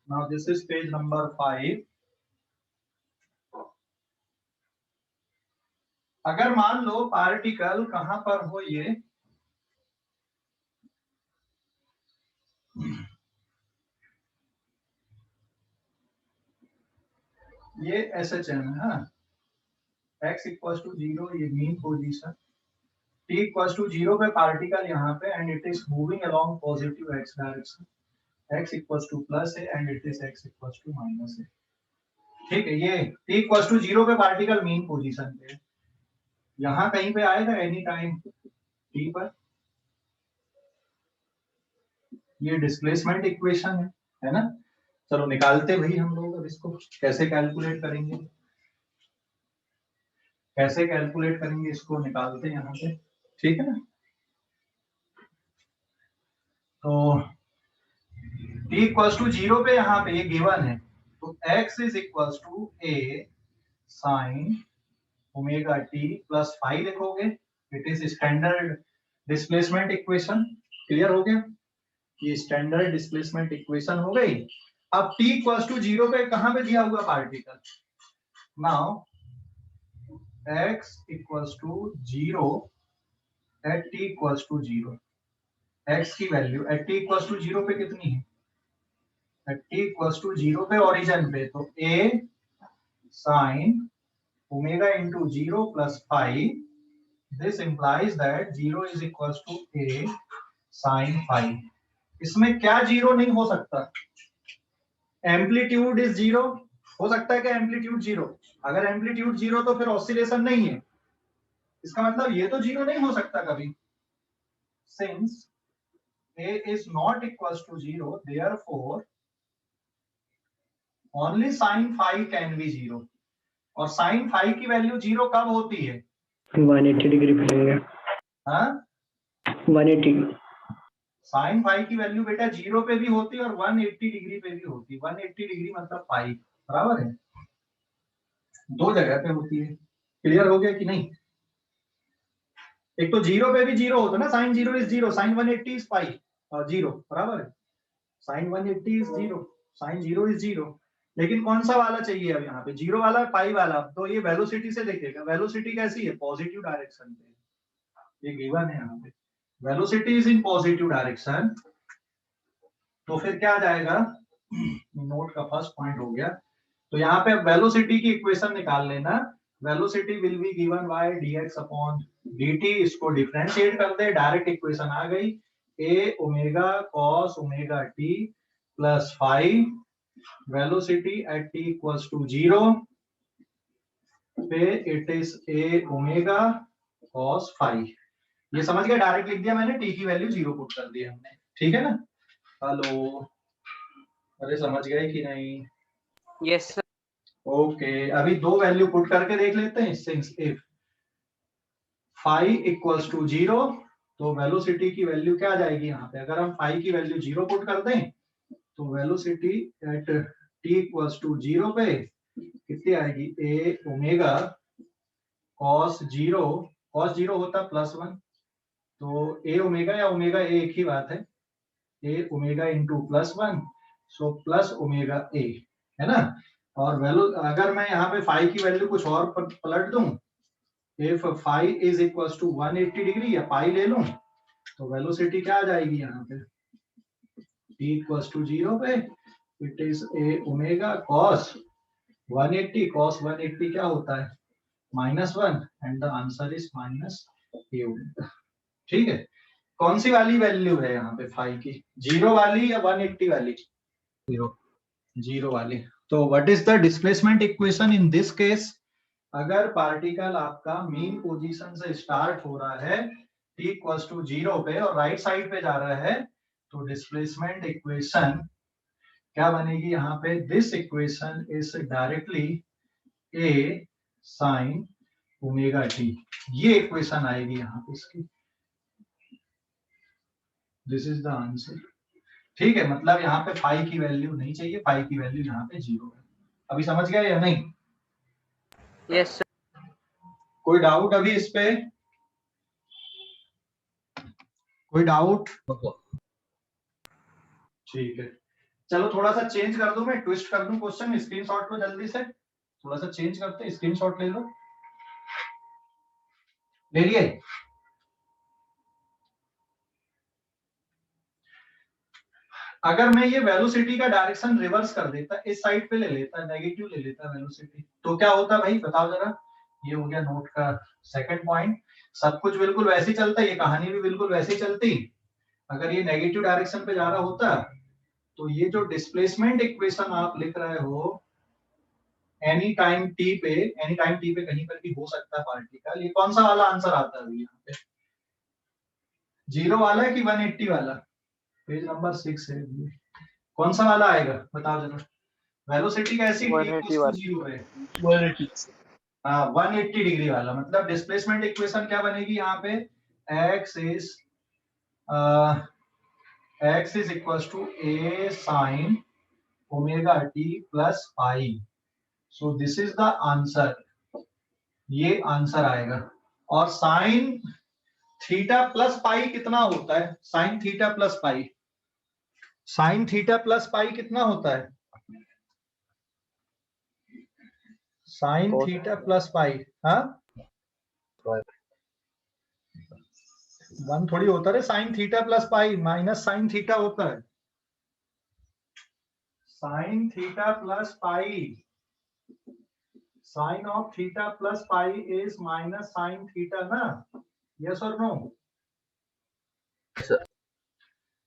Now this is page number 5. अगर मान लो पार्टिकल कहां पर हो, ये SHM है, x इक्वल्स टू 0, ये mean position, t equals to 0 पे पार्टिकल यहाँ पे, and it is moving along positive x direction, x equals to plus है and it is x equals to minus है। ठीक है, ये t इक्वल्स टू 0 पे पार्टिकल मीन पोजीशन पे है, यहाँ कहीं पे आएगा एनी टाइम t पर। ये डिस्प्लेसमेंट इक्वेशन है ना? चलो निकालते भाई हम लोग। अब इसको कैसे कैलकुलेट करेंगे, इसको निकालते हैं यहाँ पे। ठीक है ना? तो t इक्वल्स टू 0 पे यहाँ पे ये गिवन है, तो x is equals to a sine omega t plus phi लिखोगे। It is standard displacement equation. Clear हो गया? ये स्टैंडर्ड डिस्प्लेसमेंट इक्वेशन हो गई। अब t इक्वल्स टू 0 पे कहां पे दिया हुआ particle? Now x equals to 0 at t equals to 0, x की value at t equals to 0 पे कितनी है? एट t इक्वल्स टू 0 पे ओरिजिन पे, तो a sin omega into 0 plus phi. This implies that 0 is equals to a sin phi. इसमें क्या zero नहीं हो सकता? एम्पलीट्यूड इज जीरो हो सकता है क्या? एम्पलीट्यूड जीरो, अगर एम्पलीट्यूड जीरो तो फिर ऑसिलेशन नहीं है, इसका मतलब ये तो जीरो नहीं हो सकता कभी। Since a is not equals to 0, therefore only sin phi can be 0. और sin phi की वैल्यू जीरो कब होती है? 180 डिग्री पे रहेगा। हाँ, 180। साइन फाई की वैल्यू बेटा जीरो पे भी होती है और 180 डिग्री पे भी होती है। 180 डिग्री मतलब पाई, बराबर है, दो जगह पे होती है। क्लियर हो गया कि नहीं? एक तो जीरो पे भी जीरो होता है ना, sine zero is zero, sine 180 is pi zero, बराबर है। Sine 180 is zero, sine zero is zero. लेकिन कौन सा वाला चाहिए अब यहाँ पे? जीरो वाला, पाई वाला? तो ये वेलोसिटी से देखेगा। वेलोसिटी कैसी है? पॉजिटिव डायरेक्शन पे, ये गिवन है यहाँ पे। Velocity is in positive direction, तो फिर क्या आ जाएगा? नोट का फर्स्ट पॉइंट हो गया। तो यहाँ पे वेलोसिटी की इक्वेशन निकाल लेना। Velocity will be given by dx upon dt। इसको डिफरेंशिएट कर दे, डायरेक्ट इक्वेशन आ गई। a omega cos omega t plus phi velocity at t equals to 0 पे it is a omega cos phi. ये समझ गया? डायरेक्ट लिख दिया मैंने, t की वैल्यू 0 पुट कर दी हमने। ठीक है ना? हेलो, अरे समझ गए कि नहीं? Yes sir. ओके, अभी दो वैल्यू पुट करके देख लेते हैं। Since if phi equals to 0, तो वेलोसिटी की वैल्यू क्या आ जाएगी यहाँ पे? अगर हम फाई की वैल्यू 0 पुट कर दें तो velocity at t equals to 0 पे कितनी आएगी? a ओमेगा cos 0, cos 0 होता प्लस 1, तो a ओमेगा या ओमेगा a एक ही बात है, a omega into plus 1, so plus omega a, है ना? और वैल्यू अगर मैं यहाँ पे फाई की वैल्यू कुछ और पलट दूं, if phi is equals to 180 degree या पाई ले लूं, तो वेलोसिटी क्या आ जाएगी यहाँ पे? t इक्वल्स टू 0 पे it is a omega cos 180, cos 180 क्या होता है? -1, and the answer is minus a omega. ठीक है, कौन सी वाली वैल्यू है यहाँ पे फाई की? 0 वाली या 180 वाली? 0 वाली। तो what is the displacement equation in this case? अगर पार्टिकल आपका मीन पोजीशन से स्टार्ट हो रहा है t इक्वल्स टू 0 पे और राइट साइड पे जा रहा है, तो डिस्प्लेसमेंट इक्वेशन क्या बनेगी यहाँ पे? This equation is directly a sin omega t। ये इक्वेशन आएगी यहाँ पे इसकी। This is the answer. ठीक है, मतलब यहाँ पे फाई की वैल्यू नहीं चाहिए, फाई की वैल्यू यहाँ पे 0 है। अभी समझ गए या नहीं? Yes sir. कोई डाउट अभी इस पे? कोई डाउट? ठीक है, चलो थोड़ा सा चेंज कर दूं, मैं ट्विस्ट कर दूं क्वेश्चन। स्क्रीनशॉट लो जल्दी से, थोड़ा सा चेंज करते हैं। स्क्रीनशॉट ले लो, ले लिए? अगर मैं ये वेलोसिटी का डायरेक्शन रिवर्स कर देता, इस साइड पे ले लेता, नेगेटिव ले लेता वेलोसिटी, तो क्या होता भाई? बताओ जरा। ये हो गया नोट का सेकंड पॉइंट। सब कुछ बिल्कुल वैसे ही चलता, ये कहानी भी बिल्कुल वैसे ही चलती। अगर ये नेगेटिव डायरेक्शन पे जा रहा होता, तो ये जो डिस्प्लेसमेंट इक्वेशन आप लिख रहे हो एनी टाइम t पे, एनी टाइम t पे कहीं पर भी हो सकता है पार्टिकल, ये कौन सा वाला आंसर आता है यहाँ पे? 0 वाला है कि 180 वाला? पेज नंबर 6 है, कौन सा वाला आएगा बताओ जरा। वेलोसिटी कैसी? 180 वाला। 0 है, 180। हाँ 180 डिग्री वाला। मतलब डिस्प्लेसमेंट इक्वेशन क्या बनेगी यहाँ पे? x is x is equal to a sin omega t plus pi. So this is the answer, ये आंसर आएगा। और साइन थीटा प्लस पाई कितना होता है? Sine theta plus pi, sine theta plus pi कितना होता है? साइन थीटा प्लस पाई, हाँ 1 थोड़ी होता है sine theta plus pi, minus sine theta होता है। Sine theta plus pi, sine of theta plus pi is minus sine theta ना, यस और नो?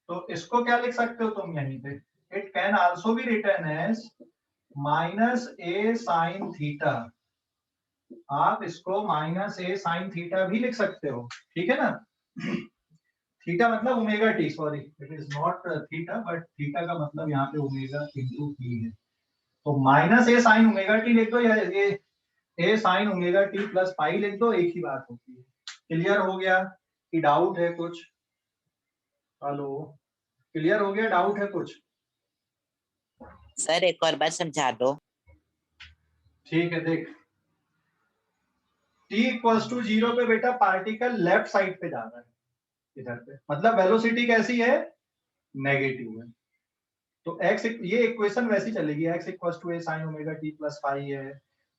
तो इसको क्या लिख सकते हो तुम यहीं पे? It can also be written as minus A sine theta. आप इसको माइनस ए साइन थीटा भी लिख सकते हो, ठीक है ना? थीटा मतलब omega T, sorry it is not theta, but theta का मतलब यहाँ पे ओमेगा इंटू टी है। तो माइनस ए साइन ओमेगा टी लिख दो या ये A sine omega T plus pi लिख दो, एक ही बात होती है। क्लियर हो गया कि डाउट है कुछ? हेलो, क्लियर हो गया? डाउट है कुछ? सर एक और बार समझा दो। ठीक है, देख t इक्वल्स टू 0 पे बेटा पार्टिकल लेफ्ट साइड पे जा रहा है, इधर पे, मतलब वेलोसिटी कैसी है? नेगेटिव है। तो x, ये इक्वेशन वैसी चलेगी, x equals to a sin omega t plus pi है,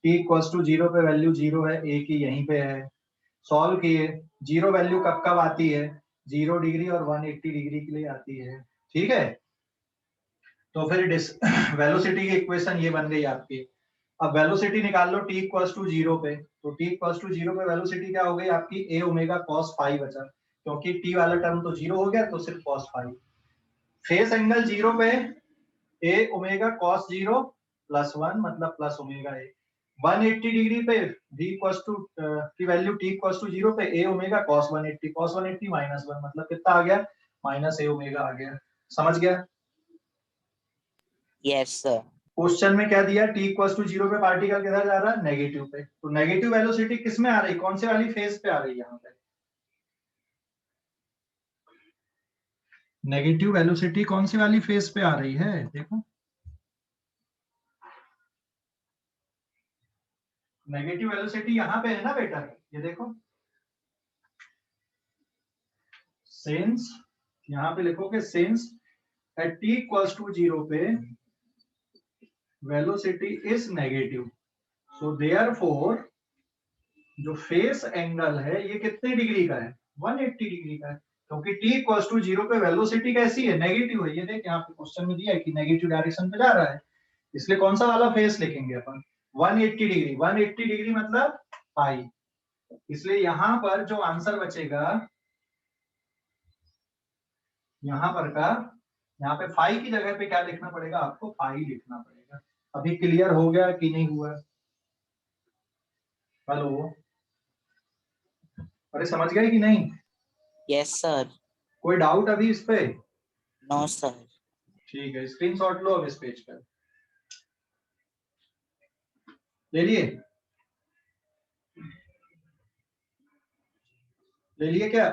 t इक्वल्स टू 0 पे वैल्यू 0 है, a की यहीं पे है। सॉल्व किए, 0 वैल्यू कब कब आती है? 0 डिग्री और 180 डिग्री के लिए आती है, ठीक है? तो फिर वेलोसिटी की इक्वेशन ये बन गई आपकी। अब वेलोसिटी निकाल लो t इक्वल्स टू 0 पे, तो t इक्वल्स टू 0 पे वेलोसिटी क्या हो गई आपकी? a ओमेगा cos फाई बचा, क्योंकि t वाला टर्म तो 0 हो गया, तो सिर्फ cos फाई। फेस एंगल 0 पे a ओमेगा cos 0 प्लस 1 मतलब प्लस ओमेगा a। 180 डिग्री पे v इक्वल्स टू की वैल्यू t इक्वल्स टू 0 पे a ओमेगा cos 180 माइनस 1 मतलब कितना आ गया? माइनस a ओमेगा आ गया। समझ गया? Yes sir. क्वेश्चन में क्या दिया? t इक्वल्स टू 0 पे पार्टिकल किधर जा रहा है? नेगेटिव पे। तो नेगेटिव वेलोसिटी किस में आ रही? कौन से वाली फेज पे आ रही है? यहाँ पे नेगेटिव वेलोसिटी कौन सी वाली फेज पे आ रही है? देखो, नेगेटिव वेलोसिटी यहाँ पे है ना बेटा, ये देखो, सिंस यहाँ पे लिखोगे since at t equals to 0 पे velocity is negative, so therefore जो फेस एंगल है ये कितने डिग्री का है? 180 डिग्री का है, क्योंकि t इक्वल्स टू 0 पे वेलोसिटी कैसी है? नेगेटिव है। ये देख यहाँ पे क्वेश्चन में दिया है कि नेगेटिव डायरेक्शन पे जा रहा है, इसलिए कौन सा वाला फेस लिखेंगे अपन? 180 डिग्री। 180 डिग्री मतलब पाई, इसलिए यहाँ पर जो आंसर बचेगा यहाँ पर का, यहाँ पे फाई की जगह पे क्या लिखना पड़ेगा आपको? पाई लिखना पड़ेगा। अभी क्लियर हो गया कि नहीं हुआ? हेलो, अरे समझ गए कि नहीं? Yes sir. कोई डाउट अभी इस पे? No sir. ठीक है, स्क्रीनशॉट लो अब इस पेज पर। ले लिए? ले लिए क्या?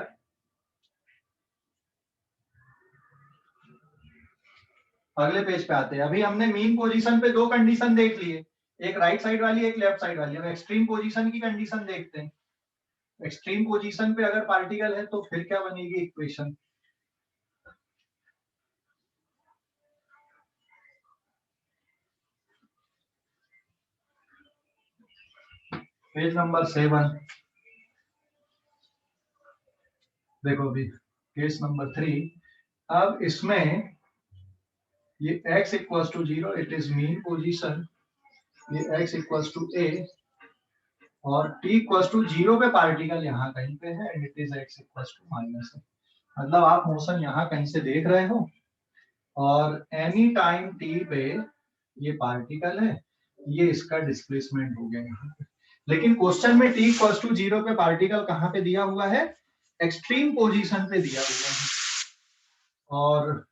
अगले पेज पे आते हैं। अभी हमने मीन पोजीशन पे दो कंडीशन देख लिए, एक राइट साइड वाली, एक लेफ्ट साइड वाली। अब एक्सट्रीम पोजीशन की कंडीशन देखते हैं। एक्सट्रीम पोजीशन पे अगर पार्टिकल है तो फिर क्या बनेगी इक्वेशन? पेज नंबर 7 देखो, अभी केस नंबर 3। अब इसमें ये x equals to 0, it is mean position, ये x इक्वल्स टू a और t इक्वल्स टू 0 पे पार्टिकल यहाँ कहीं पे है, and it is x equals to minus है। मतलब आप मोशन यहाँ कहीं से देख रहे हो और एनी टाइम t पे ये पार्टिकल है, ये इसका डिस्प्लेसमेंट हो गया यहाँ पे। लेकिन क्वेश्चन में t इक्वल्स टू 0 पे पार्टिकल कहाँ पे दिया हुआ है? एक्सट्रीम पोजीशन पे दिया हुआ है। और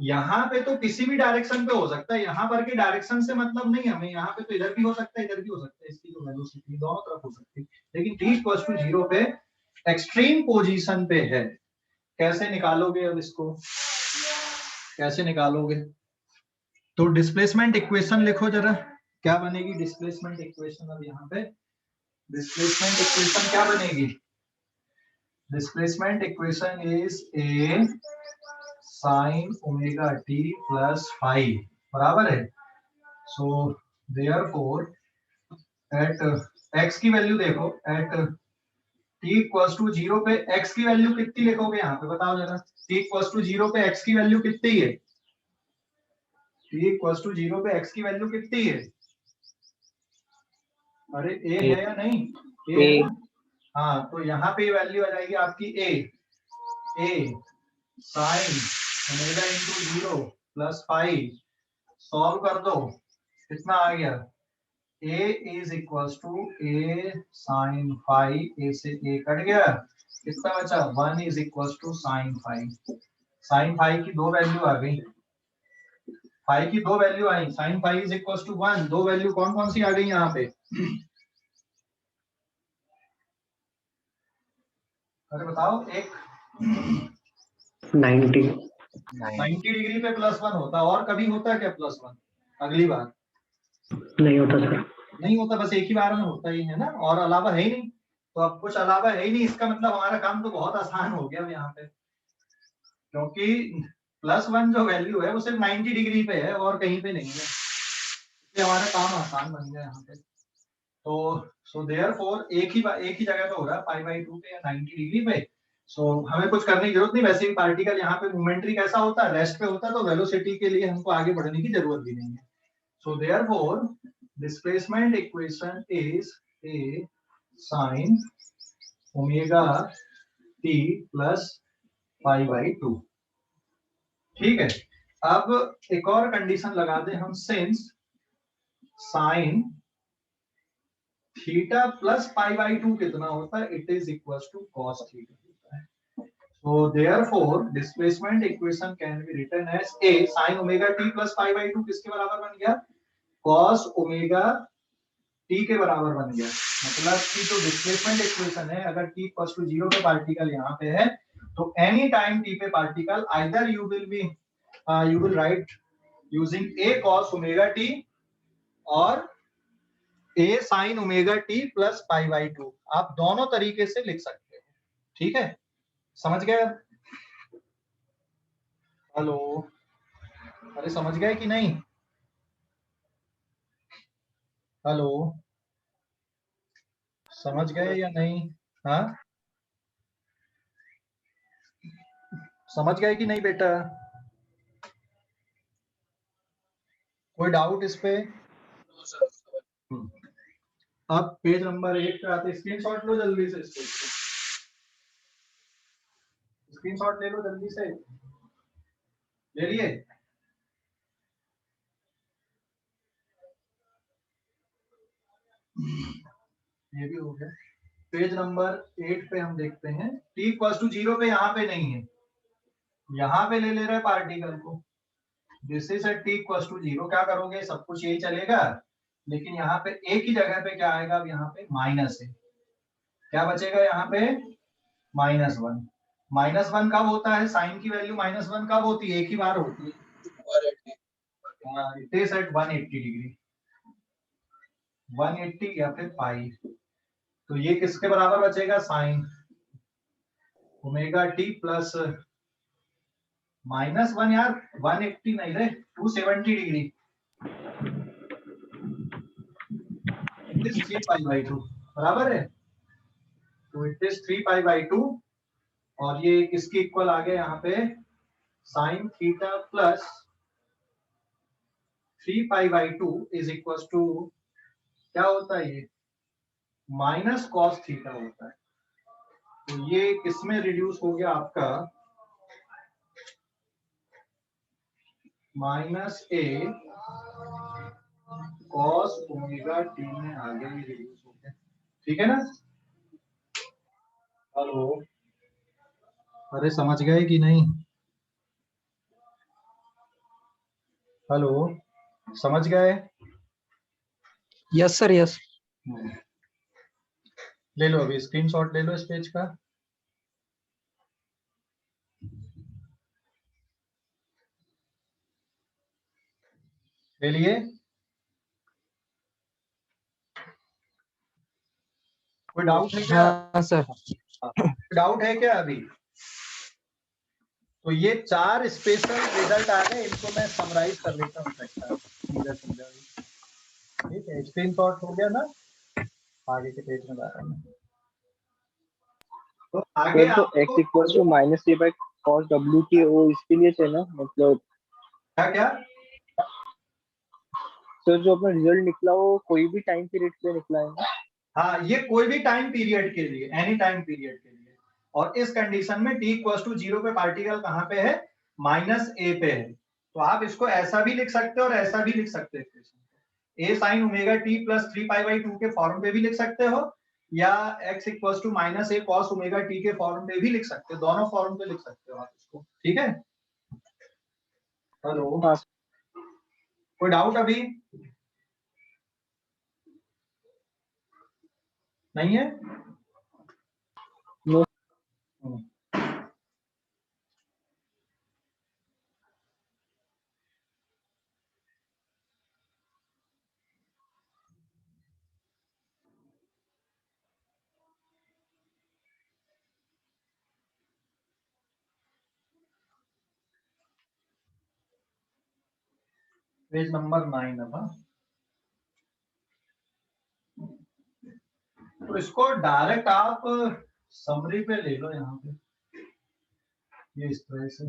यहाँ पे तो किसी भी डायरेक्शन पे हो सकता है, यहाँ पर के डायरेक्शन से मतलब नहीं हमें, यहाँ पे तो इधर भी हो सकता है, इधर भी हो सकता है, इसकी जो वेलोसिटी दोनों तरफ हो सकती है। लेकिन t इक्वल्स टू 0 पे एक्सट्रीम पोजीशन पे है, कैसे निकालोगे अब इसको, कैसे निकालोगे? तो डिस्प्लेसमेंट इक्वेशन लिखो जरा, क्या बनेगी डिस्प्लेसमेंट इक्वेशन? अब यहाँ पे डिस्प्लेसमेंट इक्वेशन क्या बनेगी? Displacement equation is a sine omega T plus phi, बराबर है। सो देयरफॉर एट x की वैल्यू देखो, एट t इक्वल्स टू 0 पे x की वैल्यू कितनी लिखोगे यहाँ पे, बताओ जरा। t इक्वल्स टू 0 पे x की वैल्यू कितनी है? t इक्वल्स टू 0 पे x की वैल्यू कितनी है? अरे a है या नहीं? a है ना? हाँ, तो यहाँ पे वैल्यू आ जाएगी आपकी a sine omega into 0 plus phi. Solve कर दो, कितना आ गया? a is equals to a sine phi, a से a कट गया, कितना बचा? 1 is equals to sine phi. Sine phi की दो वैल्यू आ गई, फाई की दो वैल्यू आई, sine phi is equals to 1। दो वैल्यू कौन कौन सी आ गई यहाँ पे? अरे बताओ, एक 90. 90 डिग्री पे +1 होता, और कभी होता है क्या +1? अगली बार नहीं होता सर. नहीं होता, बस एक ही बार में होता ही है ना, और अलावा है ही नहीं। तो अब कुछ अलावा है ही नहीं, इसका मतलब हमारा काम तो बहुत आसान हो गया अब यहाँ पे, क्योंकि +1 जो वैल्यू है वो सिर्फ 90 डिग्री पे है और कहीं पे नहीं है, इसलिए हमारा काम आसान बन गया यहाँ पे। तो सो देयरफॉर एक ही जगह पे हो रहा है, π/2 पे या 90 डिग्री पे। सो हमें कुछ करने की जरूरत नहीं, वैसे भी पार्टिकल यहाँ पे मोमेंटरी कैसा होता है, रेस्ट पे होता है, तो वेलोसिटी के लिए हमको आगे बढ़ने की जरूरत भी नहीं है। So therefore displacement equation is a sin omega t plus π/2। ठीक है, अब एक और कंडीशन लगा दें हम, सिंस साइन थीटा प्लस π/2 कितना होता है? It is equals to cos theta होता है। So therefore displacement equation can be written as a sin omega t plus π/2 किसके बराबर बन गया? cos ओमेगा t के बराबर बन गया। मतलब कि जो डिस्प्लेसमेंट इक्वेशन है, अगर t इक्वल्स टू 0 पे पार्टिकल यहाँ पे है, तो एनी टाइम t पे particle either you will write using a cos omega t और a sin omega t plus π/2, आप दोनों तरीके से लिख सकते हो। ठीक है, समझ गए? हेलो, अरे समझ गए कि नहीं? हेलो, समझ गए या नहीं? हाँ, समझ गए कि नहीं बेटा? कोई डाउट इस पे? अब पेज नंबर 1 पे आते, स्क्रीनशॉट लो जल्दी से, स्क्रीनशॉट ले लो जल्दी से, ले लिए? ये भी हो गया। पेज नंबर 8 पे हम देखते हैं, t इक्वल्स टू 0 पे यहाँ पे नहीं है, यहाँ पे ले रहे हैं पार्टिकल को। This is at t equals to 0, क्या करोगे? सब कुछ यही चलेगा, लेकिन यहाँ पे एक ही जगह पे क्या आएगा? अब यहाँ पे माइनस है, क्या बचेगा यहाँ पे? -1। -1 कब होता है? साइन की वैल्यू -1 कब होती है? एक ही बार होती है, इट इज एट 180 डिग्री, 180 या फिर पाई। तो ये किसके बराबर बचेगा? साइन ओमेगा टी प्लस -1 यार, 180 नहीं रे, 270 डिग्री, इट इज 3π/2, बराबर है। तो इट इज 3π/2, और ये किसके इक्वल आ गया यहाँ पे? Sine theta plus 3π/2 is equal to क्या होता है? ये माइनस कॉस थीटा होता है। तो ये किसमें रिड्यूस हो गया आपका? -a cos ओमेगा t में आगे भी रिड्यूस हो गया। ठीक है ना? हेलो, अरे समझ गए कि नहीं? हेलो, समझ गए? Yes sir, yes. ले लो, अभी स्क्रीनशॉट ले लो इस पेज का। के लिए कोई डाउट है क्या? हाँ सर। डाउट है क्या अभी? तो ये 4 स्पेशल रिजल्ट आ गए, इनको मैं समराइज कर लेता हूँ। ठीक है, स्क्रीनशॉट हो गया ना? आगे के पेज में जा रहा हूँ। तो आगे तो x equal to minus a by cos डब्ल्यू की वो इसके लिए थे ना, मतलब क्या क्या? सर जो अपना रिजल्ट निकला वो कोई भी टाइम पीरियड के लिए निकला है ना? हाँ, ये कोई भी टाइम पीरियड के लिए, एनी टाइम पीरियड के लिए। और इस कंडीशन में t इक्वल टू 0 पे पार्टिकल कहाँ पे है? माइनस ए पे है। तो आप इसको ऐसा भी लिख सकते हो और ऐसा भी लिख सकते हो। a sin omega t plus 3π/2 के फॉर्म पे भी लिख सकते हो, या x equal to minus a cos omega t के फॉर्म पे भी लिख सकते हो। दोनों फॉर्म पे लिख सकते हो आप इसको। ठीक है? हेलो, हाँ। कोई डाउट अभी नहीं है? नो। पेज नंबर 9 अब। तो इसको डायरेक्ट आप समरी पे ले लो, यहाँ पे ये इस तरह से,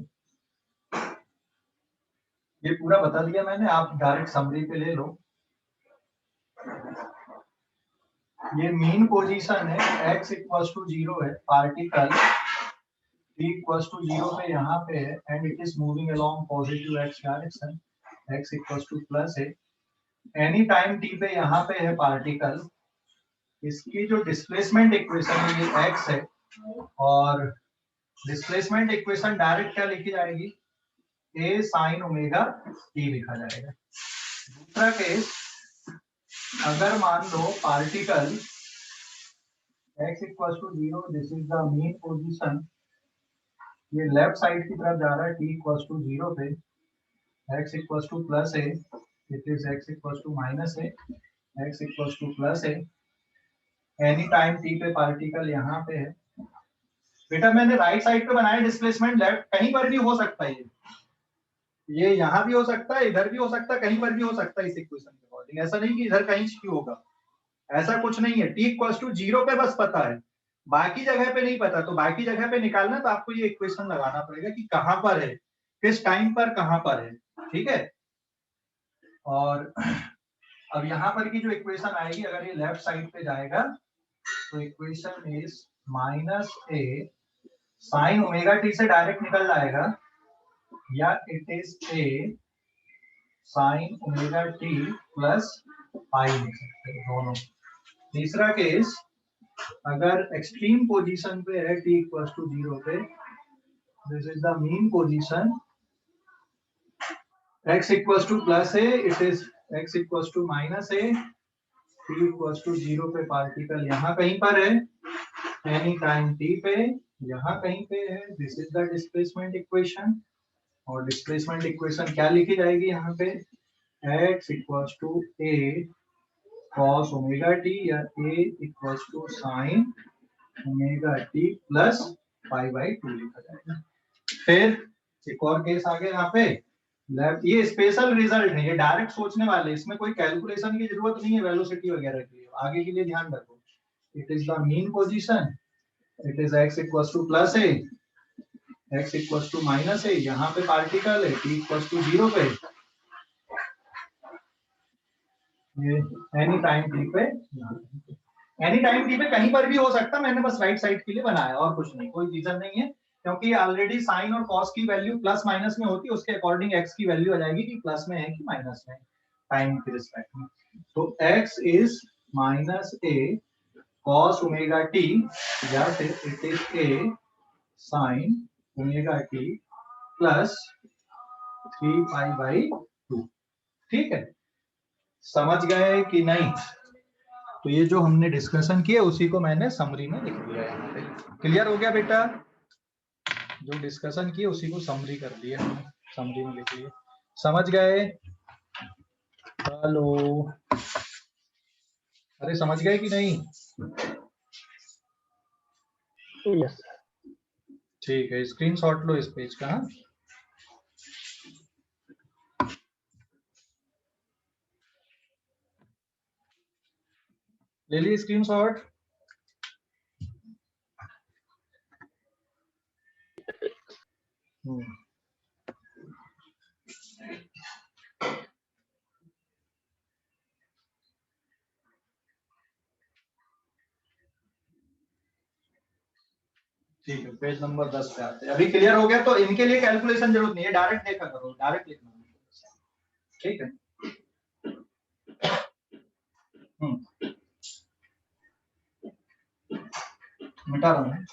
ये पूरा बता दिया मैंने, आप डायरेक्ट समरी पे ले लो। ये मीन पोजीशन है, x इक्वल टू 0 है, पार्टिकल t इक्वल टू 0 पे यहाँ पे है, and it is moving along positive x direction, x equal to plus है। एनी टाइम t पे यहाँ पे है पार्टिकल, इसकी जो डिस्प्लेसमेंट इक्वेशन है ये x है, और डिस्प्लेसमेंट इक्वेशन डायरेक्ट क्या लिखी जाएगी? a sin ओमेगा t लिखा जाएगा। दूसरा केस, अगर मान लो particle x equal to 0, this is the mean position, ये लेफ्ट साइड की तरफ जा रहा है t इक्वल टू 0 पे, x इक्वल टू प्लस है, it is x equal to minus है, x इक्वल टू प्लस है। एनी टाइम t पे पार्टिकल यहाँ पे है। बेटा मैंने राइट साइड पे बनाया डिस्प्लेसमेंट, लेफ्ट कहीं पर भी हो सकता है, ये यहाँ भी हो सकता है, इधर भी हो सकता है, कहीं पर भी हो सकता है इस इक्वेशन के अकॉर्डिंग। ऐसा नहीं कि इधर कहीं भी होगा, ऐसा कुछ नहीं है। t इक्वल टू 0 पे बस पता है, बाकी जगह पे नहीं पता। तो बाकी जगह पे निकालना तो आपको ये इक्वेशन लगाना पड़ेगा कि कहां पर है, किस टाइम पर कहां पर है। ठीक है? और अब यहाँ पर की जो इक्वेशन आएगी, अगर ये लेफ्ट साइड पे जाएगा तो equation is minus A sine omega T से डायरेक्ट निकल जाएगा, या it is a sine omega T plus pi लिख सकते हैं दोनों। तीसरा केस, अगर एक्सट्रीम पोजीशन पे है t इक्वल टू 0 पे, this is the mean position, x equal to plus है, it is x equal to minus है, t इक्वल टू 0 पे पार्टिकल यहाँ कहीं पर है, एनी टाइम t पे यहाँ कहीं पे है, this is the displacement equation. और डिस्प्लेसमेंट इक्वेशन क्या लिखी जाएगी यहाँ पे? x equal to a cos omega t, या a equal to sine omega t plus pi by 2 लिखा जाएगा। फिर एक और केस आ गया यहाँ पे, ये स्पेशल रिजल्ट है, ये डायरेक्ट सोचने वाले, इसमें कोई कैलकुलेशन की जरूरत नहीं है वेलोसिटी वगैरह की। आगे के लिए ध्यान रखो, it is the mean position, it is x equal to plus है, x इक्वल टू माइनस है, यहाँ पे पार्टिकल है t इक्वल टू 0 पे, ये एनी टाइम t पे, एनी टाइम t पे कहीं पर भी हो सकता है। मैंने बस राइट साइड के लिए बनाया और कुछ नहीं, कोई रीजन नहीं है, क्योंकि ऑलरेडी साइन और कॉस की वैल्यू प्लस माइनस में होती है, उसके अकॉर्डिंग x की वैल्यू आ जाएगी कि प्लस में है कि माइनस में, टाइम के रिस्पेक्ट में। तो x is minus a cos omega t, या फिर it is a sin omega t plus 3π/2। ठीक है? समझ गए कि नहीं? तो ये जो हमने डिस्कशन किया उसी को मैंने समरी में लिख दिया यहाँ पे। क्लियर हो गया बेटा? जो डिस्कशन किए उसी को समरी कर दिया, समरी में लिख लिया। समझ गए? हेलो, अरे समझ गए कि नहीं? Yes. ठीक है, स्क्रीनशॉट लो इस पेज का। हाँ? ले लिए स्क्रीनशॉट? ठीक है, पेज नंबर 10 पे आते हैं। अभी क्लियर हो गया? तो इनके लिए कैलकुलेशन जरूरत नहीं है, डायरेक्ट देखा करो, डायरेक्ट लिखना। ठीक है। मिटा रहा हूँ।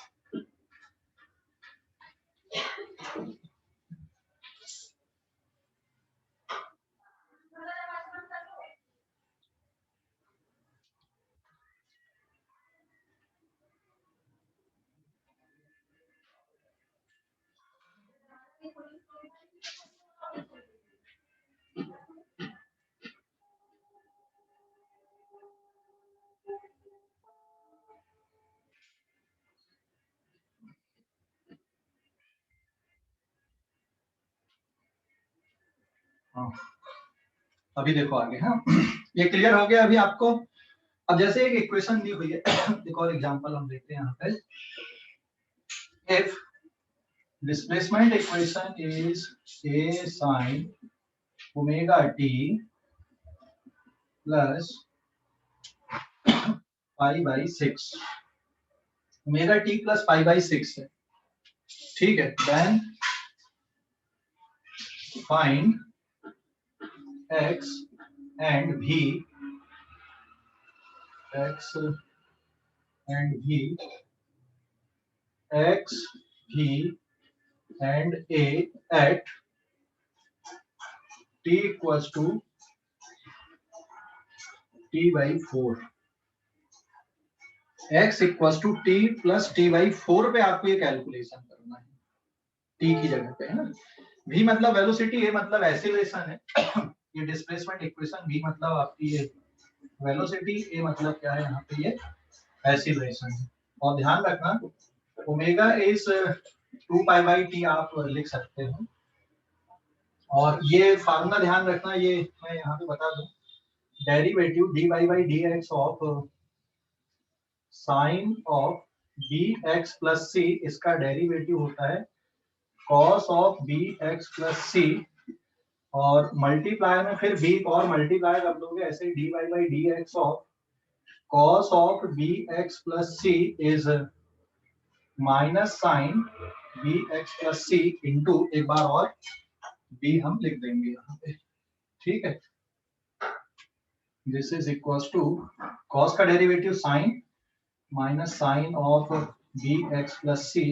हाँ, अभी देखो आगे। हाँ, ये क्लियर हो गया अभी आपको? अब जैसे एक इक्वेशन दी हुई है, एक और एग्जांपल हम देखते हैं यहाँ पे। If displacement equation is a sin omega t plus pi by 6, omega t plus pi by 6 है। ठीक है, then find x and v, x and v, x, v and a at t equals to t by 4। x equals to t plus t by 4 पे आपको ये calculation करना है, t की जगह पे, है ना। v मतलब वेलोसिटी, a मतलब एक्सीलरेशन है। ये डिस्प्लेसमेंट इक्वेशन, v मतलब आपकी ये वेलोसिटी, a मतलब क्या है यहाँ पे, ये एक्सीलरेशन है। और ध्यान रखना omega is 2 pi by T आप लिख सकते हो। और ये फार्मूला ध्यान रखना, ये मैं यहाँ पे बता दूं, derivative dy by dx of sine of bx plus c, इसका डेरिवेटिव होता है cos of bx plus c, और मल्टीप्लाई में फिर b को और मल्टीप्लाई कर दोगे ऐसे, dy by dx of cos of bx plus c is minus sine bx plus c into, एक बार और b हम लिख देंगे यहाँ पे। ठीक है, this is equals to cos का derivative sine minus sine of bx plus c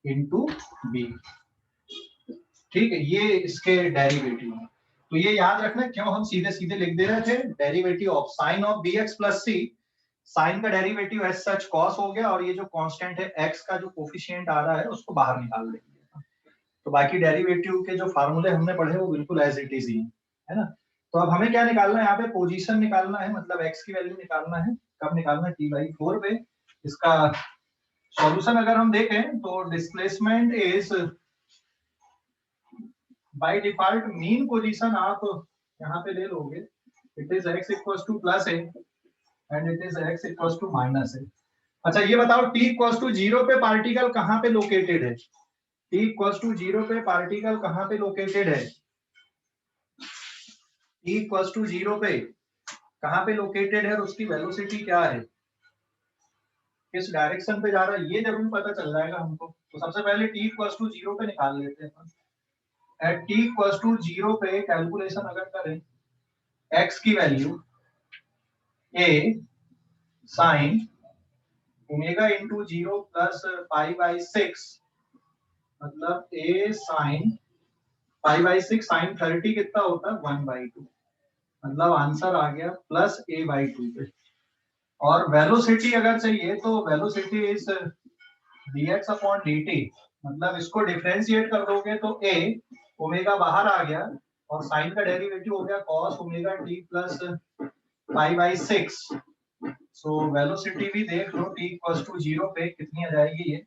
into b। ठीक है, ये इसके डेरिवेटिव है। तो ये याद रखना, क्यों हम सीधे सीधे लिख दे रहे थे, derivative of sine of bx plus c, sine का डेरिवेटिव एज सच cos हो गया, और ये जो कांस्टेंट है x का जो कोफिशिएंट आ रहा है उसको बाहर निकाल देंगे। तो बाकी डेरिवेटिव के जो फार्मूले हमने पढ़े वो बिल्कुल एज इट इज ही है ना। तो अब हमें क्या निकालना है, यहाँ पे पोजीशन निकालना है, मतलब x की वैल्यू निकालना है। कब निकालना है, t/4 पे। इसका सॉल्यूशन अगर हम देखें तो displacement is by default mean position आप यहाँ पे ले लोगे, it is x equals to plus a and it is x equals to minus a। अच्छा ये बताओ t इक्वल्स टू 0 पे पार्टिकल कहाँ पे लोकेटेड है? t इक्वल्स टू 0 पे पार्टिकल कहाँ पे लोकेटेड है? t इक्वल्स टू 0 पे कहाँ पे लोकेटेड है और उसकी वेलोसिटी क्या है, किस डायरेक्शन पे जा रहा है, ये जरूर पता चल जाएगा हमको। तो सबसे पहले t इक्वल्स टू 0 पे निकाल लेते हैं। एट t इक्वल्स टू 0 पे कैलकुलेशन अगर करें, x की value a sine omega into 0 plus pi by 6, मतलब a sine pi by 6 sine 30 कितना होता है, 1/2, मतलब आंसर आ गया प्लस a/2 पे। और वेलोसिटी अगर चाहिए तो velocity is dx upon dt, मतलब इसको डिफरेंशिएट कर दोगे तो a ओमेगा बाहर आ गया और साइन का डेरिवेटिव हो गया cos omega t plus pi by 6। So velocity भी देख लो t इक्वल्स टू 0 पे कितनी आ जाएगी ये,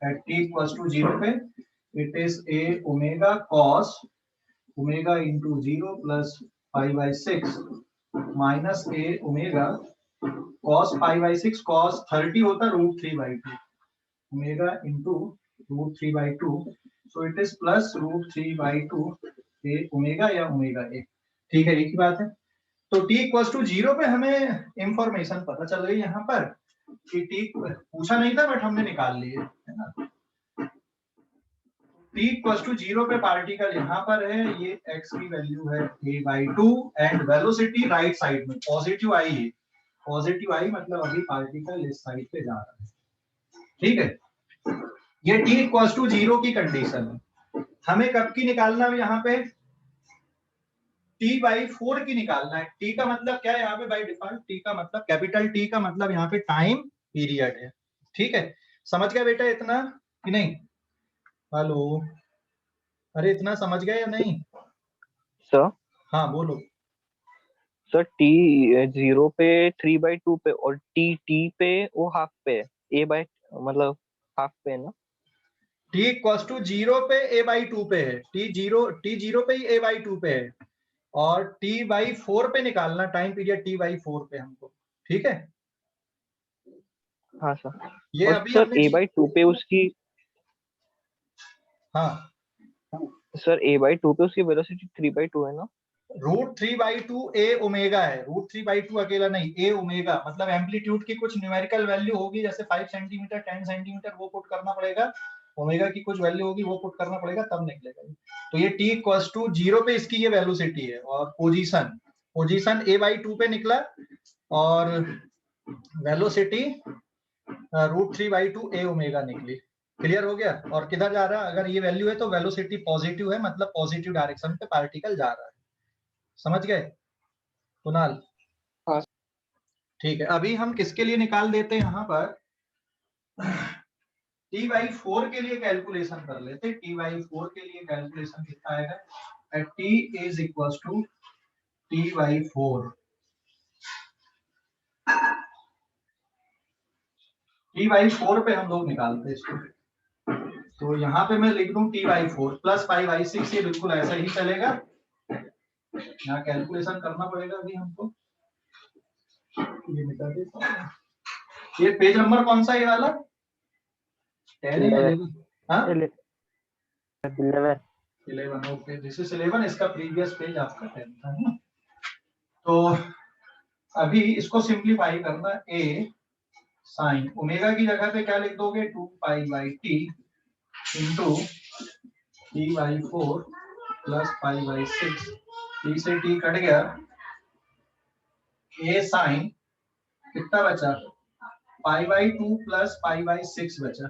एट t इक्वल्स टू 0 पे it is a omega cos omega into 0 plus pi by 6 minus a omega cos pi by 6 cos 30 होता root 3 by 2 omega into root 3 by 2। So it is plus root 3 by 2 a omega या omega a. ठीक है, एक ही बात है। तो t equals to 0 पे हमें इंफॉर्मेशन पता चल गई यहाँ पर कि t पूछा नहीं था बट हमने निकाल लिए है ना। t इक्वल्स टू 0 पे पार्टिकल यहाँ पर है, ये x की वैल्यू है a by 2 and velocity right side में पॉजिटिव आई है। पॉजिटिव आई मतलब अभी पार्टिकल इस साइड पे जा रहा है। ठीक है, ये t इक्वल्स टू 0 की कंडीशन है। हमें कब की निकालना है यहाँ पे, t बाई 4 की निकालना है। t का मतलब क्या है यहाँ पे बाई डिफॉल्ट, t का मतलब कैपिटल T का मतलब यहाँ पे टाइम पीरियड है। ठीक है, समझ गया बेटा इतना कि नहीं? हेलो, अरे इतना समझ गए या नहीं? सर हाँ बोलो। सर t 0 पे 3/2 पे और t पे वो हाफ पे है, a बाय मतलब हाफ पे है ना। t इक्वल्स टू 0 पे a बाई 2 पे है, t 0 पे ही a बाई 2 पे है और t बाई 4 पे निकालना टाइम पीरियड t बाई 4 पे हमको। ठीक है, हाँ सर। ये और अभी सर हमने a/2 पे उसकी, हाँ सर a/2 पे उसकी वेलोसिटी 3/2 है ना। रूट 3 बाई 2 ए ओमेगा है, रूट 3 बाई 2 अकेला नहीं, ए ओमेगा मतलब एम्पलीट्यूड की कुछ न्यूमेरिकल वैल्यू होगी जैसे 5 सेंटीमीटर 10 सेंटीमीटर, वो पुट करना पड़ेगा। ओमेगा की कुछ वैल्यू होगी वो पुट करना पड़ेगा तब निकलेगा। तो ये t इक्वल्स टू 0 पे इसकी ये वेलोसिटी है और पोजीशन a बाई 2 पे निकला और velocity root 3 by 2 a omega निकली। क्लियर हो गया? और किधर जा रहा है, अगर ये वैल्यू है तो वेलोसिटी पॉजिटिव है मतलब पॉजिटिव डायरेक्शन पे पार्टिकल जा रहा है। समझ गए कुणाल? हाँ। ठीक है, अभी हम किसके लिए निकाल देते हैं यहाँ पर, t बाई 4 के लिए कैलकुलेशन कर लेते। t बाई 4 के लिए कैलकुलेशन कितना आएगा, t is equals to t by 4। t by 4 पे हम लोग निकालते हैं इसको। तो यहाँ पे मैं लिख दूं t by 4 plus pi by 6, ये बिल्कुल ऐसा ही चलेगा। यहाँ कैलकुलेशन करना पड़ेगा अभी हमको, ये मिटा देता हूं। ये पेज नंबर कौन सा है ये वाला, 10 या 11? हाँ 11, ओके दिस इज 11, इसका प्रीवियस पेज आपका 10 था ना। तो अभी इसको सिंप्लीफाई करना, a साइन ओमेगा की जगह पे क्या लिख दोगे, 2 pi by t into t by 4 plus pi by 6, t से t कट गया, a साइन कितना बचा, पाई बाई 2 प्लस पाई बाई 6 बचा।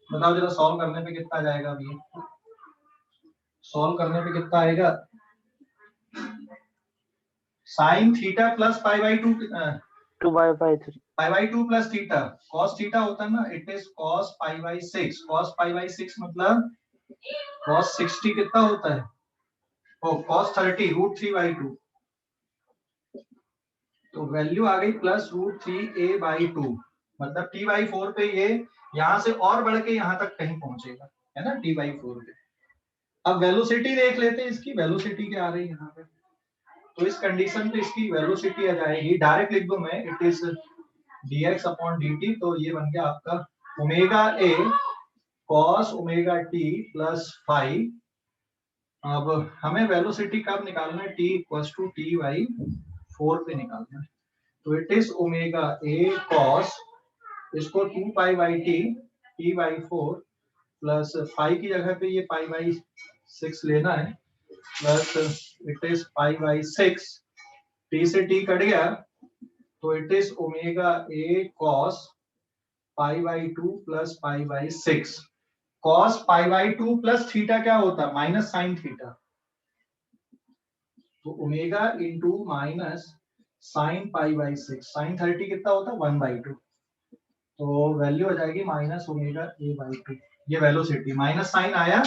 बताओ जरा सॉल्व करने पे कितना जाएगा, अभी सॉल्व करने पे कितना आएगा, sign theta plus pi by 2 pi by 2 plus theta, cos theta होता है ना, it is cos pi by 6। Cos pi by 6 मतलब कॉस 60 कितना होता है, ओ कॉस 30 रूट 3 बाई 2। तो वैल्यू आ गई प्लस रूट 3 a बाई 2, मतलब t बाई 4 पे ये यहाँ से और बढ़ के यहाँ तक कहीं पहुंचेगा, है ना, t बाई 4 पे। अब वेलोसिटी देख लेते हैं, इसकी वेलोसिटी क्या आ रही है यहाँ पे। तो इस कंडीशन पे इसकी वेलोसिटी आ जाएगी, डायरेक्ट लिख दूं मैं, it is dx upon dt। तो ये बन गया आपका omega a cos omega t plus 5। अब हमें वेलोसिटी कब निकालना है, t equals to t by 4 पे निकालना है। तो it is omega a cos, इसको 2 pi by t by 4 plus 5 की जगह पे ये पाई बाई 6 लेना है, plus it is pi by 6, t से t कट गया तो it is omega a cos pi by 2 plus pi by 6। cos pi by 2 plus theta क्या होता है, माइनस साइन थीटा। तो omega into minus sine pi by 6, sine 30 कितना होता है 1/2। तो वैल्यू आ जाएगी माइनस ओमेगा a बाई 2, ये वेलोसिटी, माइनस साइन आया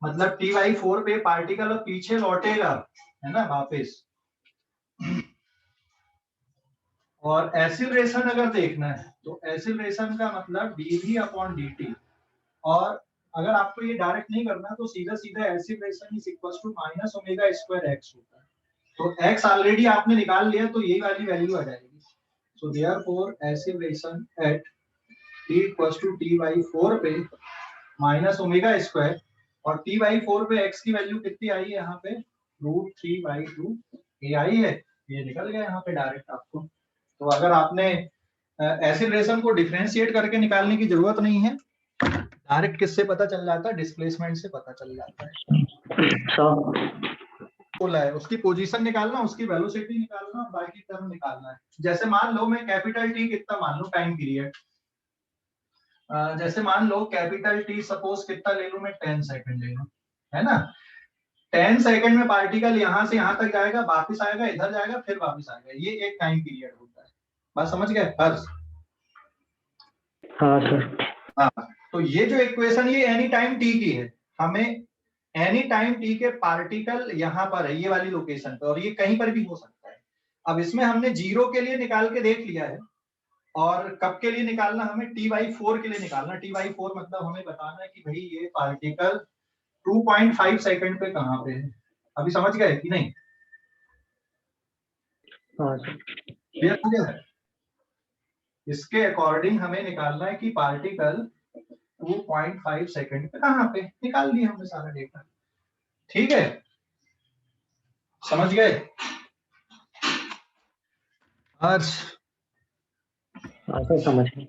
मतलब t/4 पे पार्टिकल अब पीछे लौटेगा, है ना, वापस। और एक्सीलरेशन अगर देखना है तो एक्सीलरेशन का मतलब dv/dt, और अगर आपको ये डायरेक्ट नहीं करना तो सीधा सीधा acceleration is equal to minus omega square x होता है। तो x ऑलरेडी आपने निकाल लिया तो यही वाली वैल्यू आ जाएगी। So therefore acceleration at t equals to t/4 पे माइनस ओमेगा स्क्वायर, और t/4 पे x की वैल्यू कितनी आई है यहाँ पे, √3/2 ये आई है, ये निकल गया यहाँ पे डायरेक्ट आपको। तो अगर आपने एक्सीलरेशन को डिफरेंशिएट करके निकालने की जरूरत नहीं है, डायरेक्ट किससे पता चल जाता है, डिस्प्लेसमेंट से पता चल जाता है। सर बोला है उसकी पोजीशन निकालना, उसकी वेलोसिटी निकालना और बाकी टर्म निकालना है। जैसे मान लो मैं कैपिटल टी कितना मान लूं टाइम पीरियड, जैसे मान लो कैपिटल टी सपोज कितना ले लूं मैं, 10 सेकंड ले लूं, है ना। 10 सेकंड में पार्टिकल यहां से यहां तक जाएगा, वापस आएगा, इधर जाएगा, फिर वापस आएगा, ये एक टाइम पीरियड होता है। बात समझ गए हर्ष? हाँ सर। हाँ, तो ये जो इक्वेशन ये एनी टाइम टी की है, हमें एनी टाइम टी के पार्टिकल यहाँ पर है ये वाली लोकेशन पे, और ये कहीं पर भी हो सकता है। अब इसमें हमने 0 के लिए निकाल के देख लिया है, और कब के लिए निकालना, हमें t/4 के लिए निकालना। t/4 मतलब हमें बताना है कि भाई ये पार्टिकल 2.5 सेकंड पे कहाँ पे है। अभी समझ गए कि नहीं? हाँ सर। क्लियर हो गया है? इसके अकॉर्डिंग हमें निकालना है कि पार्टिकल 2.5 सेकंड पे कहाँ पे, निकाल लिया हमने सारा डेटा। ठीक है, समझ गए? आज हाँ सर समझ गए।